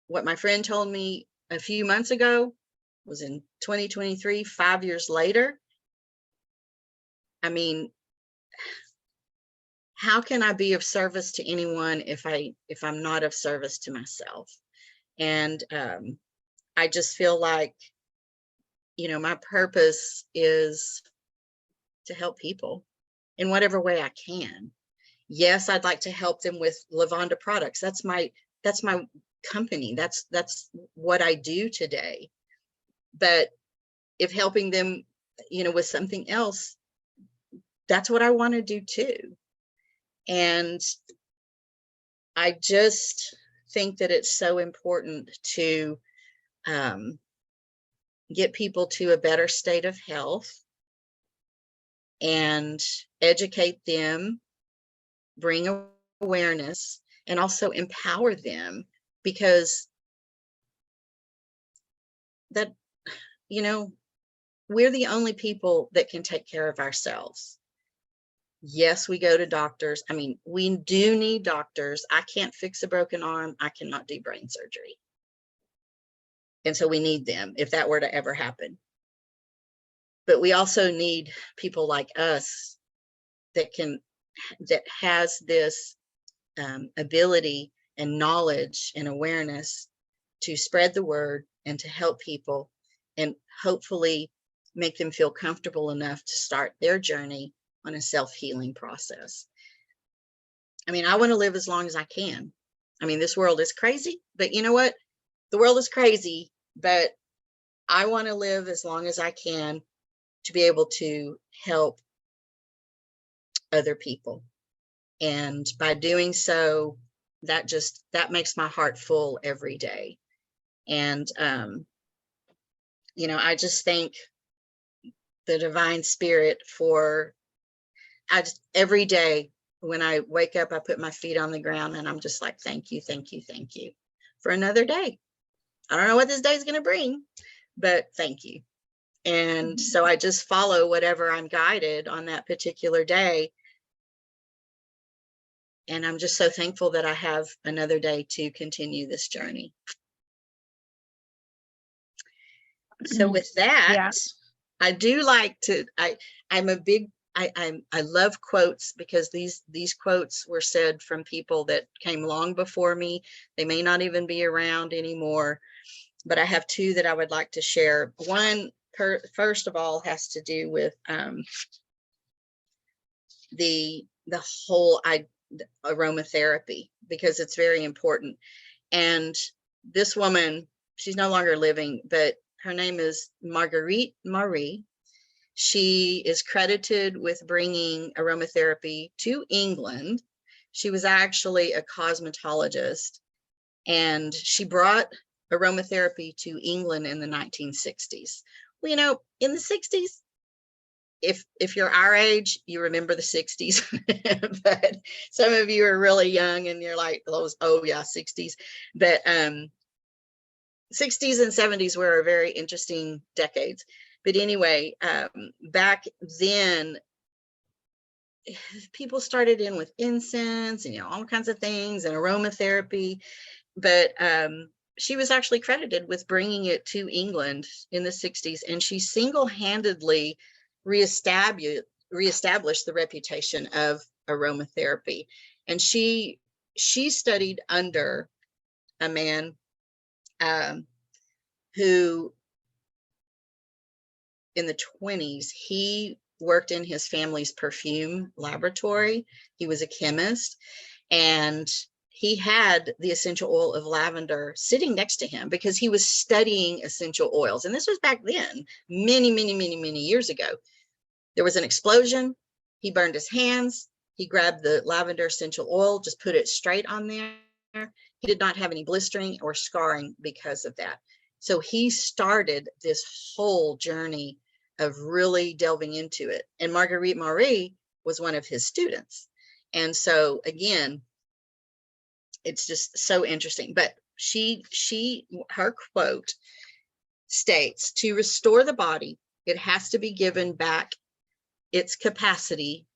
What my friend told me a few months ago was in 2023, 5 years later. I mean, how can I be of service to anyone if I'm not of service to myself? And I just feel like, my purpose is to help people in whatever way I can. Yes, I'd like to help them with Lavanda products. That's my company. That's what I do today. But if helping them, with something else, that's what I want to do too. And I just think that it's so important to get people to a better state of health and educate them, bring awareness, and also empower them, because that, we're the only people that can take care of ourselves. Yes, we go to doctors. I mean, we do need doctors. I can't fix a broken arm. I cannot do brain surgery. And so we need them if that were to ever happen. But we also need people like us that has this ability and knowledge and awareness to spread the word and to help people, and hopefully make them feel comfortable enough to start their journey on a self-healing process. I mean, I want to live as long as I can. I mean, this world is crazy, but you know what? The world is crazy, but I want to live as long as I can to be able to help other people. And by doing so, that makes my heart full every day. And, I just thank the divine spirit for, every day when I wake up, I put my feet on the ground and I'm just like, thank you, thank you, thank you for another day. I don't know what this day is going to bring, but thank you. And so I just follow whatever I'm guided on that particular day. And I'm just so thankful that I have another day to continue this journey. So with that, Yeah. I do like to, I love quotes, because these quotes were said from people that came long before me. They may not even be around anymore, but I have two that I would like to share. One, first of all, has to do with the the whole aromatherapy, because it's very important. And this woman, she's no longer living, but her name is Marguerite Marie. She is credited with bringing aromatherapy to England. She was actually a cosmetologist, and she brought aromatherapy to England in the 1960s. Well, you know, in the 60s, if you're our age, you remember the 60s, but some of you are really young and you're like, those, oh yeah, 60s. But 60s and 70s were very interesting decades. But anyway, back then, people started in with incense and, you know, all kinds of things and aromatherapy. But she was actually credited with bringing it to England in the 60s, and she single-handedly reestablished the reputation of aromatherapy. And she studied under a man who, in the 20s, he worked in his family's perfume laboratory. He was a chemist, and he had the essential oil of lavender sitting next to him because he was studying essential oils. And this was back then, many, many, many, many years ago. There was an explosion. He burned his hands. He grabbed the lavender essential oil, just put it straight on there. He did not have any blistering or scarring because of that. So he started this whole journey of really delving into it. And Marguerite Marie was one of his students. And so again, it's just so interesting. But her quote states, to restore the body, it has to be given back its capacity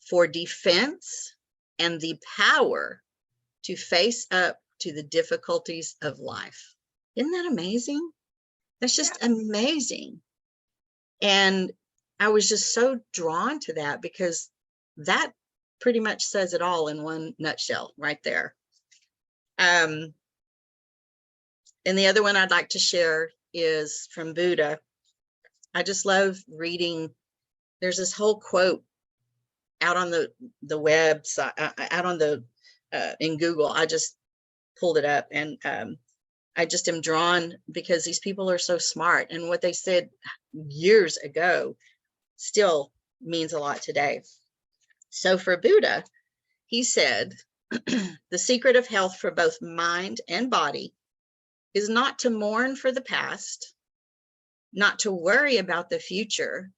for defense and the power to face up to the difficulties of life. Isn't that amazing? That's just amazing. And I was just so drawn to that because that pretty much says it all in one nutshell right there. And the other one I'd like to share is from Buddha. I just love reading. There's this whole quote out on the website, out on the in Google. I just pulled it up, and I just am drawn because these people are so smart, and what they said years ago still means a lot today. So for Buddha, he said, the secret of health for both mind and body is not to mourn for the past, not to worry about the future,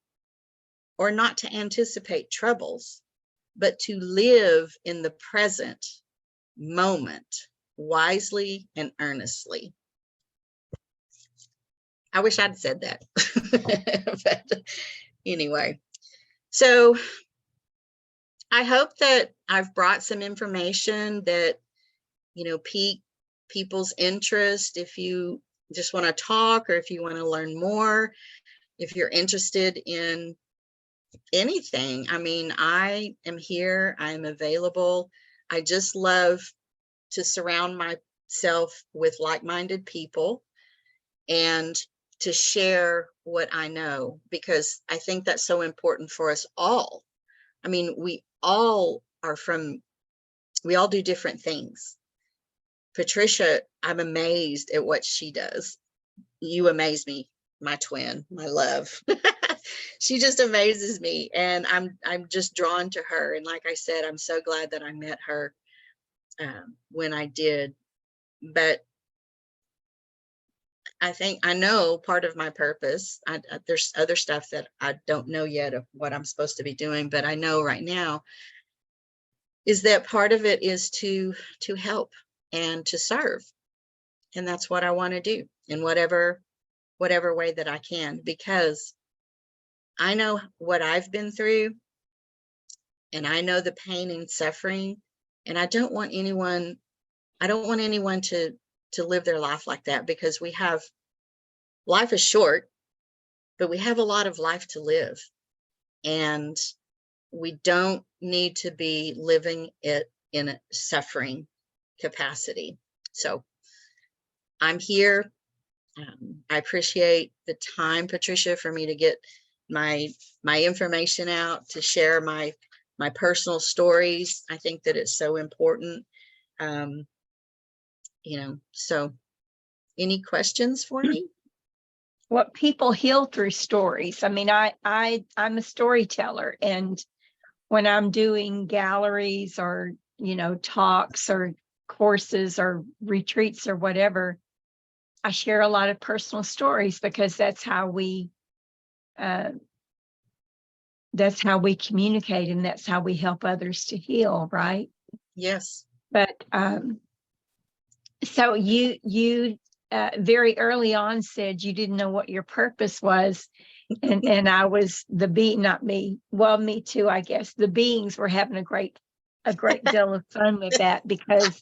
or not to anticipate troubles, but to live in the present moment wisely and earnestly. I wish I'd said that. But anyway, so I hope that I've brought some information that, you know, pique people's interest. If you just want to talk, or if you want to learn more, if you're interested in anything, I mean, I am here, I'm available. I just love to surround myself with like-minded people and to share what I know, because I think that's so important for us all. I mean, we all do different things. Patricia, I'm amazed at what she does. You amaze me, my twin, my love. She just amazes me, and I'm just drawn to her. And like I said, I'm so glad that I met her when I did. But I think I know part of my purpose. There's other stuff that I don't know yet of what I'm supposed to be doing, but I know right now is that part of it is to help and to serve. And that's what I want to do in whatever way that I can, because I know what I've been through, and I know the pain and suffering, and I don't want anyone to live their life like that, because life is short, but we have a lot of life to live, and we don't need to be living it in a suffering capacity. So I'm here. I appreciate the time, Patricia, for me to get my information out, to share my my personal stories. I think that it's so important. So any questions for me? What people heal through stories. I mean, I'm a storyteller, and when I'm doing galleries or, talks or courses or retreats or whatever, I share a lot of personal stories because that's how we communicate, and that's how we help others to heal, right? Yes. But so you very early on said you didn't know what your purpose was, and I was the not me. Well, me too, I guess. The beings were having a great deal of fun with that because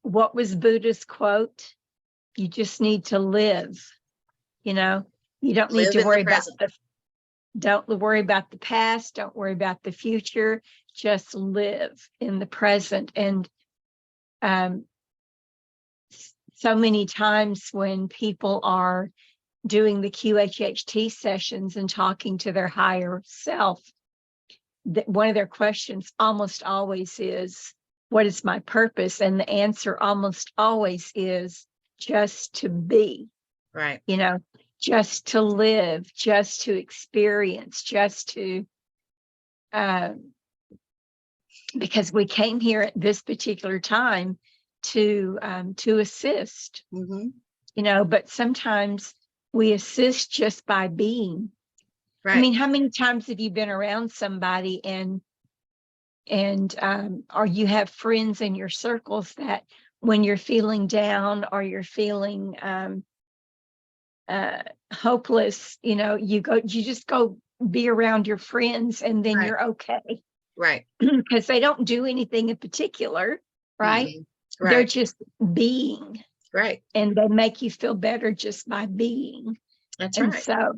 what was Buddha's quote? You just need to live. You don't need Live to in the worry about present. don't worry about the past. Don't worry about the future. Just live in the present. And so many times when people are doing the QHHT sessions and talking to their higher self, one of their questions almost always is, what is my purpose? And the answer almost always is just to be. Right. Just to live, just to experience, just to, because we came here at this particular time to assist, but sometimes we assist just by being. Right. I mean, how many times have you been around somebody and or you have friends in your circles that when you're feeling down or you're feeling hopeless, you just go be around your friends and then you're okay. Right. Because they don't do anything in particular, right? Right. They're just being. Right. And they make you feel better just by being. That's and right. So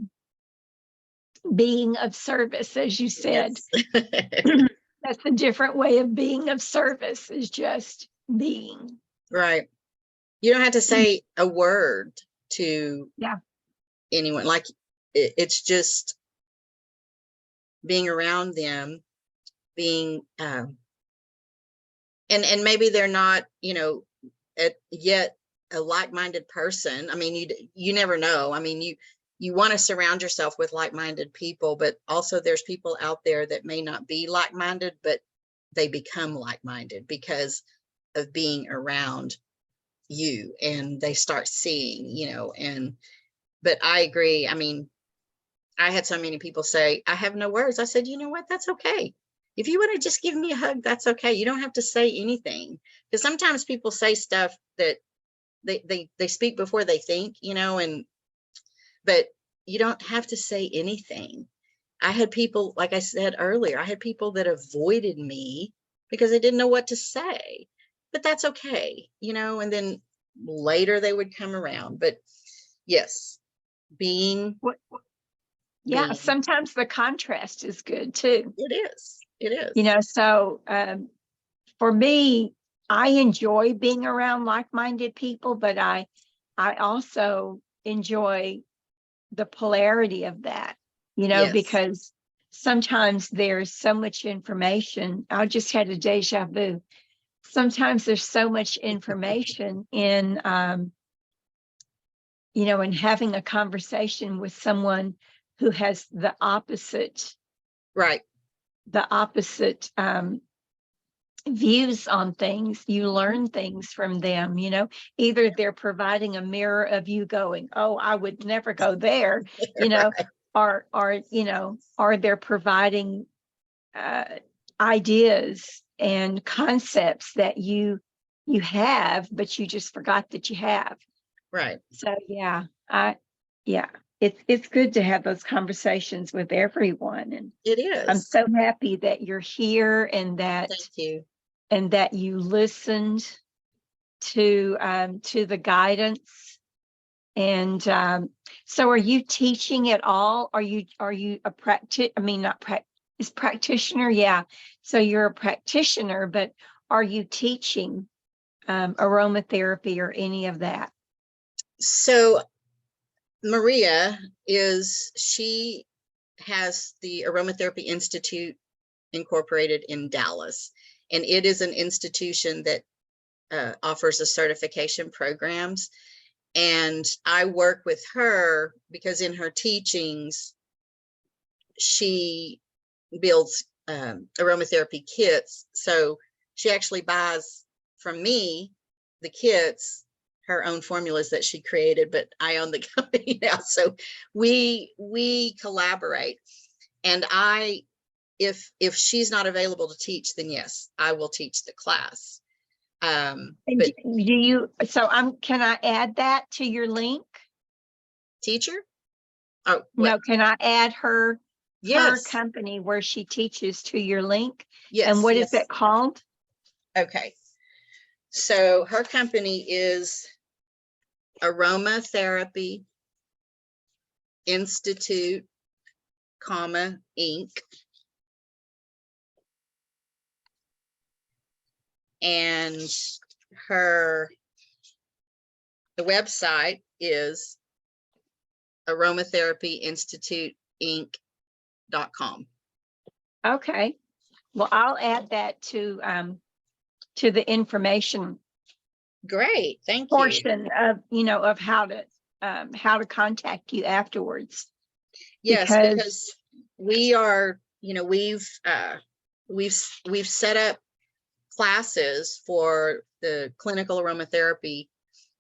being of service, as you said, yes. that's a different way of being of service, is just being. Right. You don't have to say a word to anyone. Like it's just being around them, being and maybe they're not, yet a like-minded person. I mean, you never know. I mean, you want to surround yourself with like-minded people, but also there's people out there that may not be like-minded, but they become like-minded because of being around you, and they start seeing, but I agree. I mean, I had so many people say, I have no words. I said, you know what? That's okay. If you want to just give me a hug, that's okay. You don't have to say anything, because sometimes people say stuff that they speak before they think, but you don't have to say anything. I had people, like I said earlier, I had people that avoided me because they didn't know what to say, but that's okay, and then later they would come around. But yes, being. Sometimes the contrast is good too. It is. So for me, I enjoy being around like-minded people, but I also enjoy the polarity of that, Yes. because sometimes there's so much information. I just had a deja vu. Sometimes there's so much information in, in having a conversation with someone who has the opposite, Right. Views on things. You learn things from them, either they're providing a mirror of you going, oh, I would never go there, right. or they're providing ideas and concepts that you have, but you just forgot that you have. Right. So it's good to have those conversations with everyone. And it is. I'm so happy that you're here and that Thank you. And that you listened to the guidance. And so are you teaching at all? Are you a practitioner? Yeah. So you're a practitioner, but are you teaching aromatherapy or any of that? So Maria she has the Aromatherapy Institute Incorporated in Dallas. And it is an institution that offers a certification programs. And I work with her because in her teachings, she builds aromatherapy kits. So she actually buys from me the kits, her own formulas that she created, but I own the company now. So we collaborate. And if she's not available to teach, then yes, I will teach the class. And But do you, so can I add that to your link? teacher? Oh, No, what? can I add her Yes, company where she teaches to your link? yes, And what is yes. it called? Okay. So her company is Aromatherapy Institute, Inc. And the website is aromatherapyinstituteinc.com. Okay. Well, I'll add that to the information Great, thank you. portion of, of how to contact you afterwards. Yes, because we are, we've set up classes for the clinical aromatherapy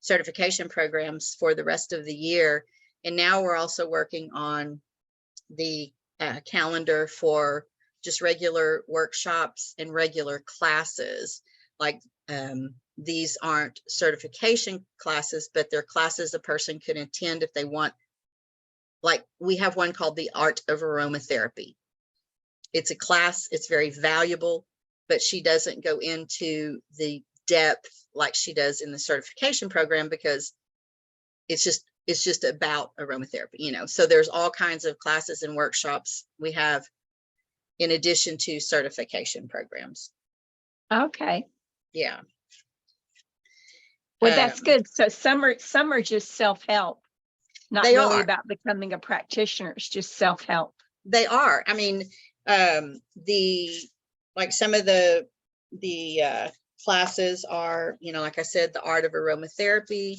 certification programs for the rest of the year. And now we're also working on the calendar for just regular workshops and regular classes. Like these aren't certification classes, but they're classes a person can attend if they want. Like we have one called the Art of Aromatherapy. It's a class, it's very valuable, but she doesn't go into the depth like she does in the certification program because it's just about aromatherapy, so there's all kinds of classes and workshops we have in addition to certification programs. Okay. Yeah. Well, that's good. So some are just self-help, not They really are. about becoming a practitioner. It's just self-help. They are. I mean, like some of the classes are, like I said, the art of aromatherapy.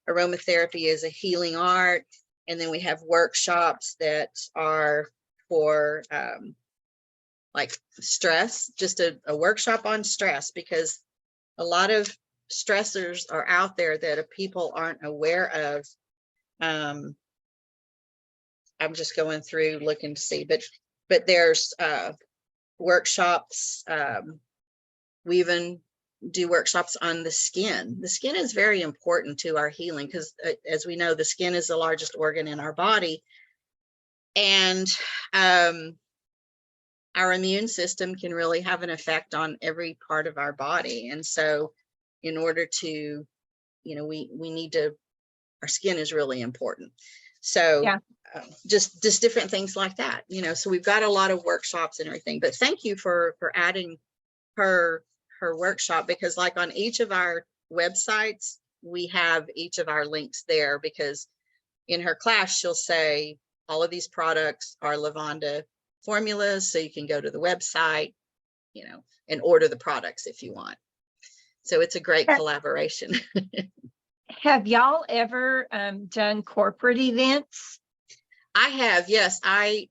Aromatherapy is a healing art. And then we have workshops that are for like stress, just a workshop on stress, because a lot of stressors are out there that people aren't aware of. I'm just going through looking to see, but there's workshops. We even do workshops on the skin. The skin is very important to our healing because as we know, the skin is the largest organ in our body. And our immune system can really have an effect on every part of our body. And so in order to, we need to, our skin is really important. So yeah. Just different things like that, so we've got a lot of workshops and everything, but thank you for adding her workshop, because like on each of our websites, we have each of our links there, because in her class, she'll say all of these products are Lavanda formulas. So you can go to the website, and order the products if you want. So it's a great collaboration. Have y'all ever done corporate events? I have, yes. I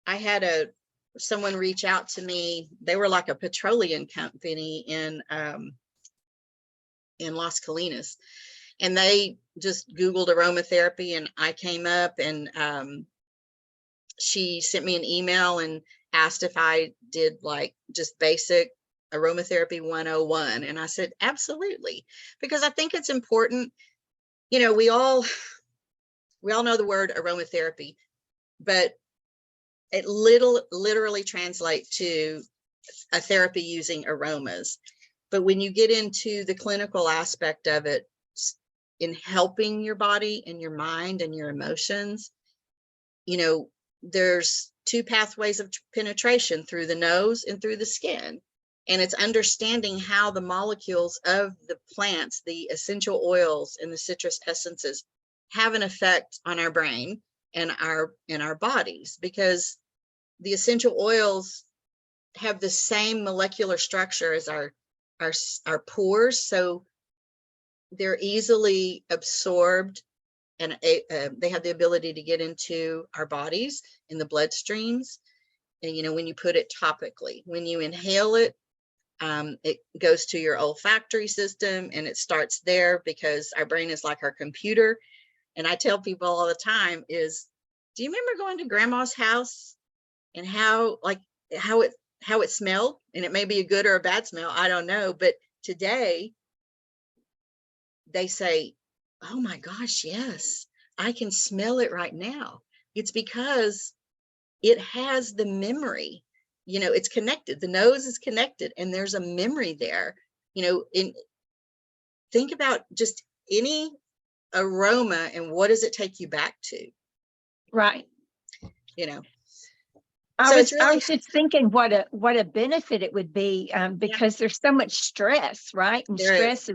had someone reach out to me. They were like a petroleum company in Las Colinas, and they just Googled aromatherapy, and I came up, and she sent me an email and asked if I did like just basic aromatherapy 101. And I said, absolutely, because I think it's important. We all know the word aromatherapy, but it literally translates to a therapy using aromas. But when you get into the clinical aspect of it, in helping your body and your mind and your emotions, there's two pathways of penetration, through the nose and through the skin. And it's understanding how the molecules of the plants, the essential oils and the citrus essences, have an effect on our brain and our bodies, because the essential oils have the same molecular structure as our pores, so they're easily absorbed, and they have the ability to get into our bodies in the bloodstreams. And when you put it topically, when you inhale it, it goes to your olfactory system, and it starts there because our brain is like our computer. And I tell people all the time is, do you remember going to grandma's house and how it smelled? And it may be a good or a bad smell, I don't know, but today they say, oh my gosh, yes, I can smell it right now. It's because it has the memory, it's connected. The nose is connected, and there's a memory there. Think about just any aroma, and what does it take you back to? Right. So it's I really, was just thinking what a benefit it would be, because there's so much stress, right? And there is.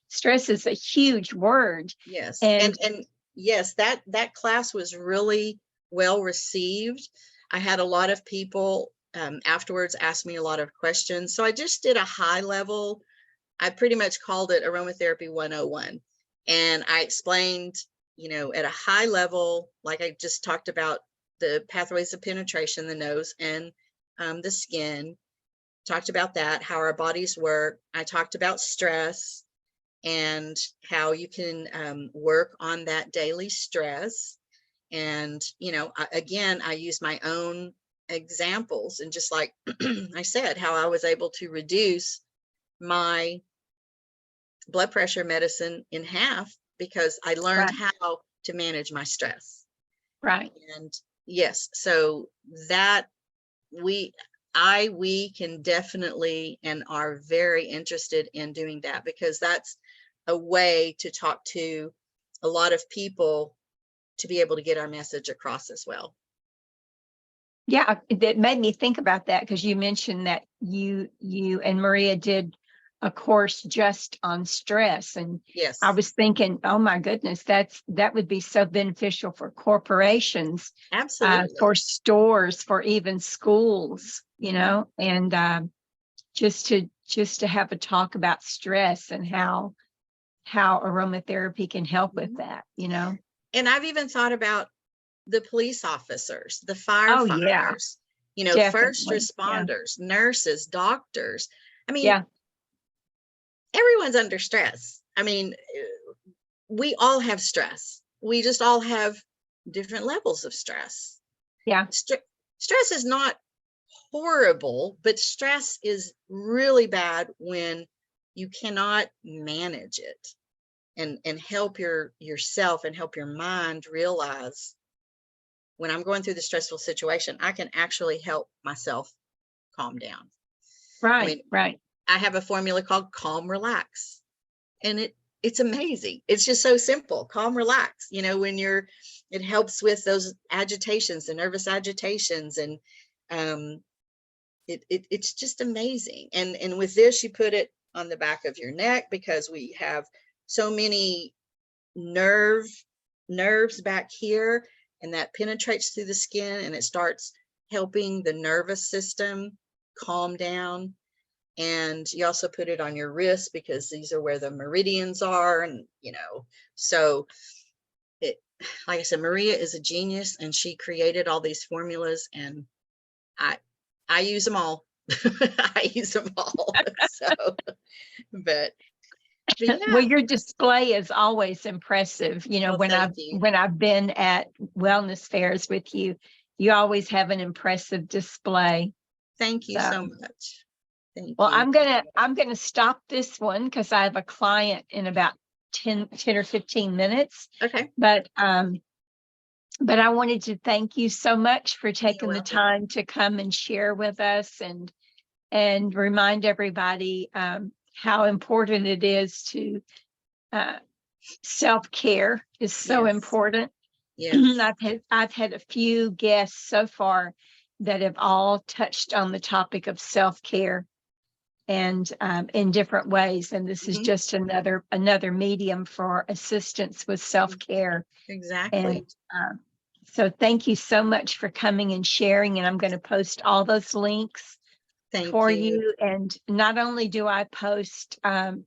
stress is a huge word. Yes. And And yes, that class was really well received. I had a lot of people afterwards ask me a lot of questions. So I just did a high level. I pretty much called it Aromatherapy 101. And I explained, at a high level, like I just talked about, the pathways of penetration, the nose and the skin, talked about that, how our bodies work. I talked about stress and how you can work on that daily stress. And, again, I use my own examples, and just like I said, how I was able to reduce my blood pressure medicine in half because I learned how to manage my stress. Right. And yes, so that we can definitely and are very interested in doing that, because that's a way to talk to a lot of people to be able to get our message across as well. Yeah, it made me think about that, because you mentioned that you and Maria did a course just on stress, and Yes, I was thinking, oh my goodness, that would be so beneficial for corporations, absolutely. for stores, for even schools, and just to have a talk about stress and how aromatherapy can help with that. And I've even thought about the police officers, the Oh yeah, firefighters, first definitely. responders, nurses, doctors. I mean, Yeah. everyone's under stress. I mean, we all have stress. We just all have different levels of stress. Yeah. Stress is not horrible, but stress is really bad when you cannot manage it and help yourself and help your mind realize, when I'm going through the stressful situation, I can actually help myself calm down. Right. I mean, right. I have a formula called Calm Relax, and it's amazing. It's just so simple. Calm Relax. When it helps with those agitations, the nervous agitations, and it's just amazing. And with this, you put it on the back of your neck, because we have so many nerves back here, and that penetrates through the skin, and it starts helping the nervous system calm down. And you also put it on your wrist, because these are where the meridians are. And so like I said, Maria is a genius, and she created all these formulas, and I use them all. I use them all. So, but yeah. Well, your display is always impressive. Well, thank you. When I've been at wellness fairs with you, you always have an impressive display. Thank you so much. Thank well, you. I'm gonna stop this one, because I have a client in about 10 or 15 minutes. Okay. But I wanted to thank you so much for taking the welcome. time to come and share with us, and remind everybody how important it is to self-care is so Yes. important. Yes. I've had a few guests so far that have all touched on the topic of self-care, and in different ways. And this is just another medium for assistance with self-care. Exactly. And so thank you so much for coming and sharing. And I'm going to post all those links Thank for you. you. And not only do I post, not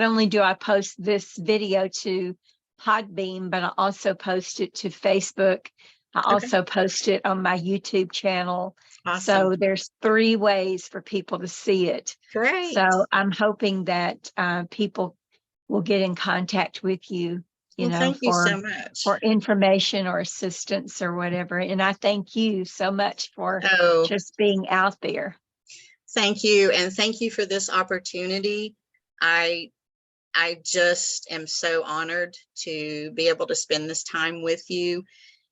only do I post this video to Podbean, but I also post it to Facebook. I Okay. also post it on my YouTube channel. Awesome. So there's 3 ways for people to see it. Great. So I'm hoping that people will get in contact with you, you Well, know, thank you so much. for information or assistance or whatever. And I thank you so much for Oh, just being out there. thank you. And thank you for this opportunity. I just am so honored to be able to spend this time with you,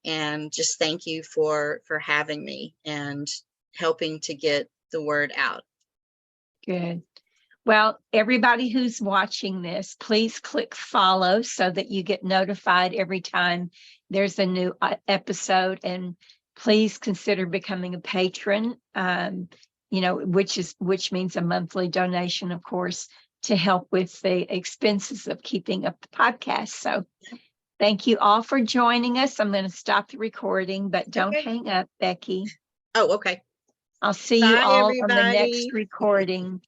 and just thank you for having me and helping to get the word out. Good. Well, everybody who's watching this, please click follow so that you get notified every time there's a new episode. And please consider becoming a patron, you know, which means a monthly donation, of course, to help with the expenses of keeping up the podcast. So thank you all for joining us. I'm going to stop the recording, but don't Okay. hang up, Becky. Oh, okay. I'll see you Bye, all on the next everybody. recording.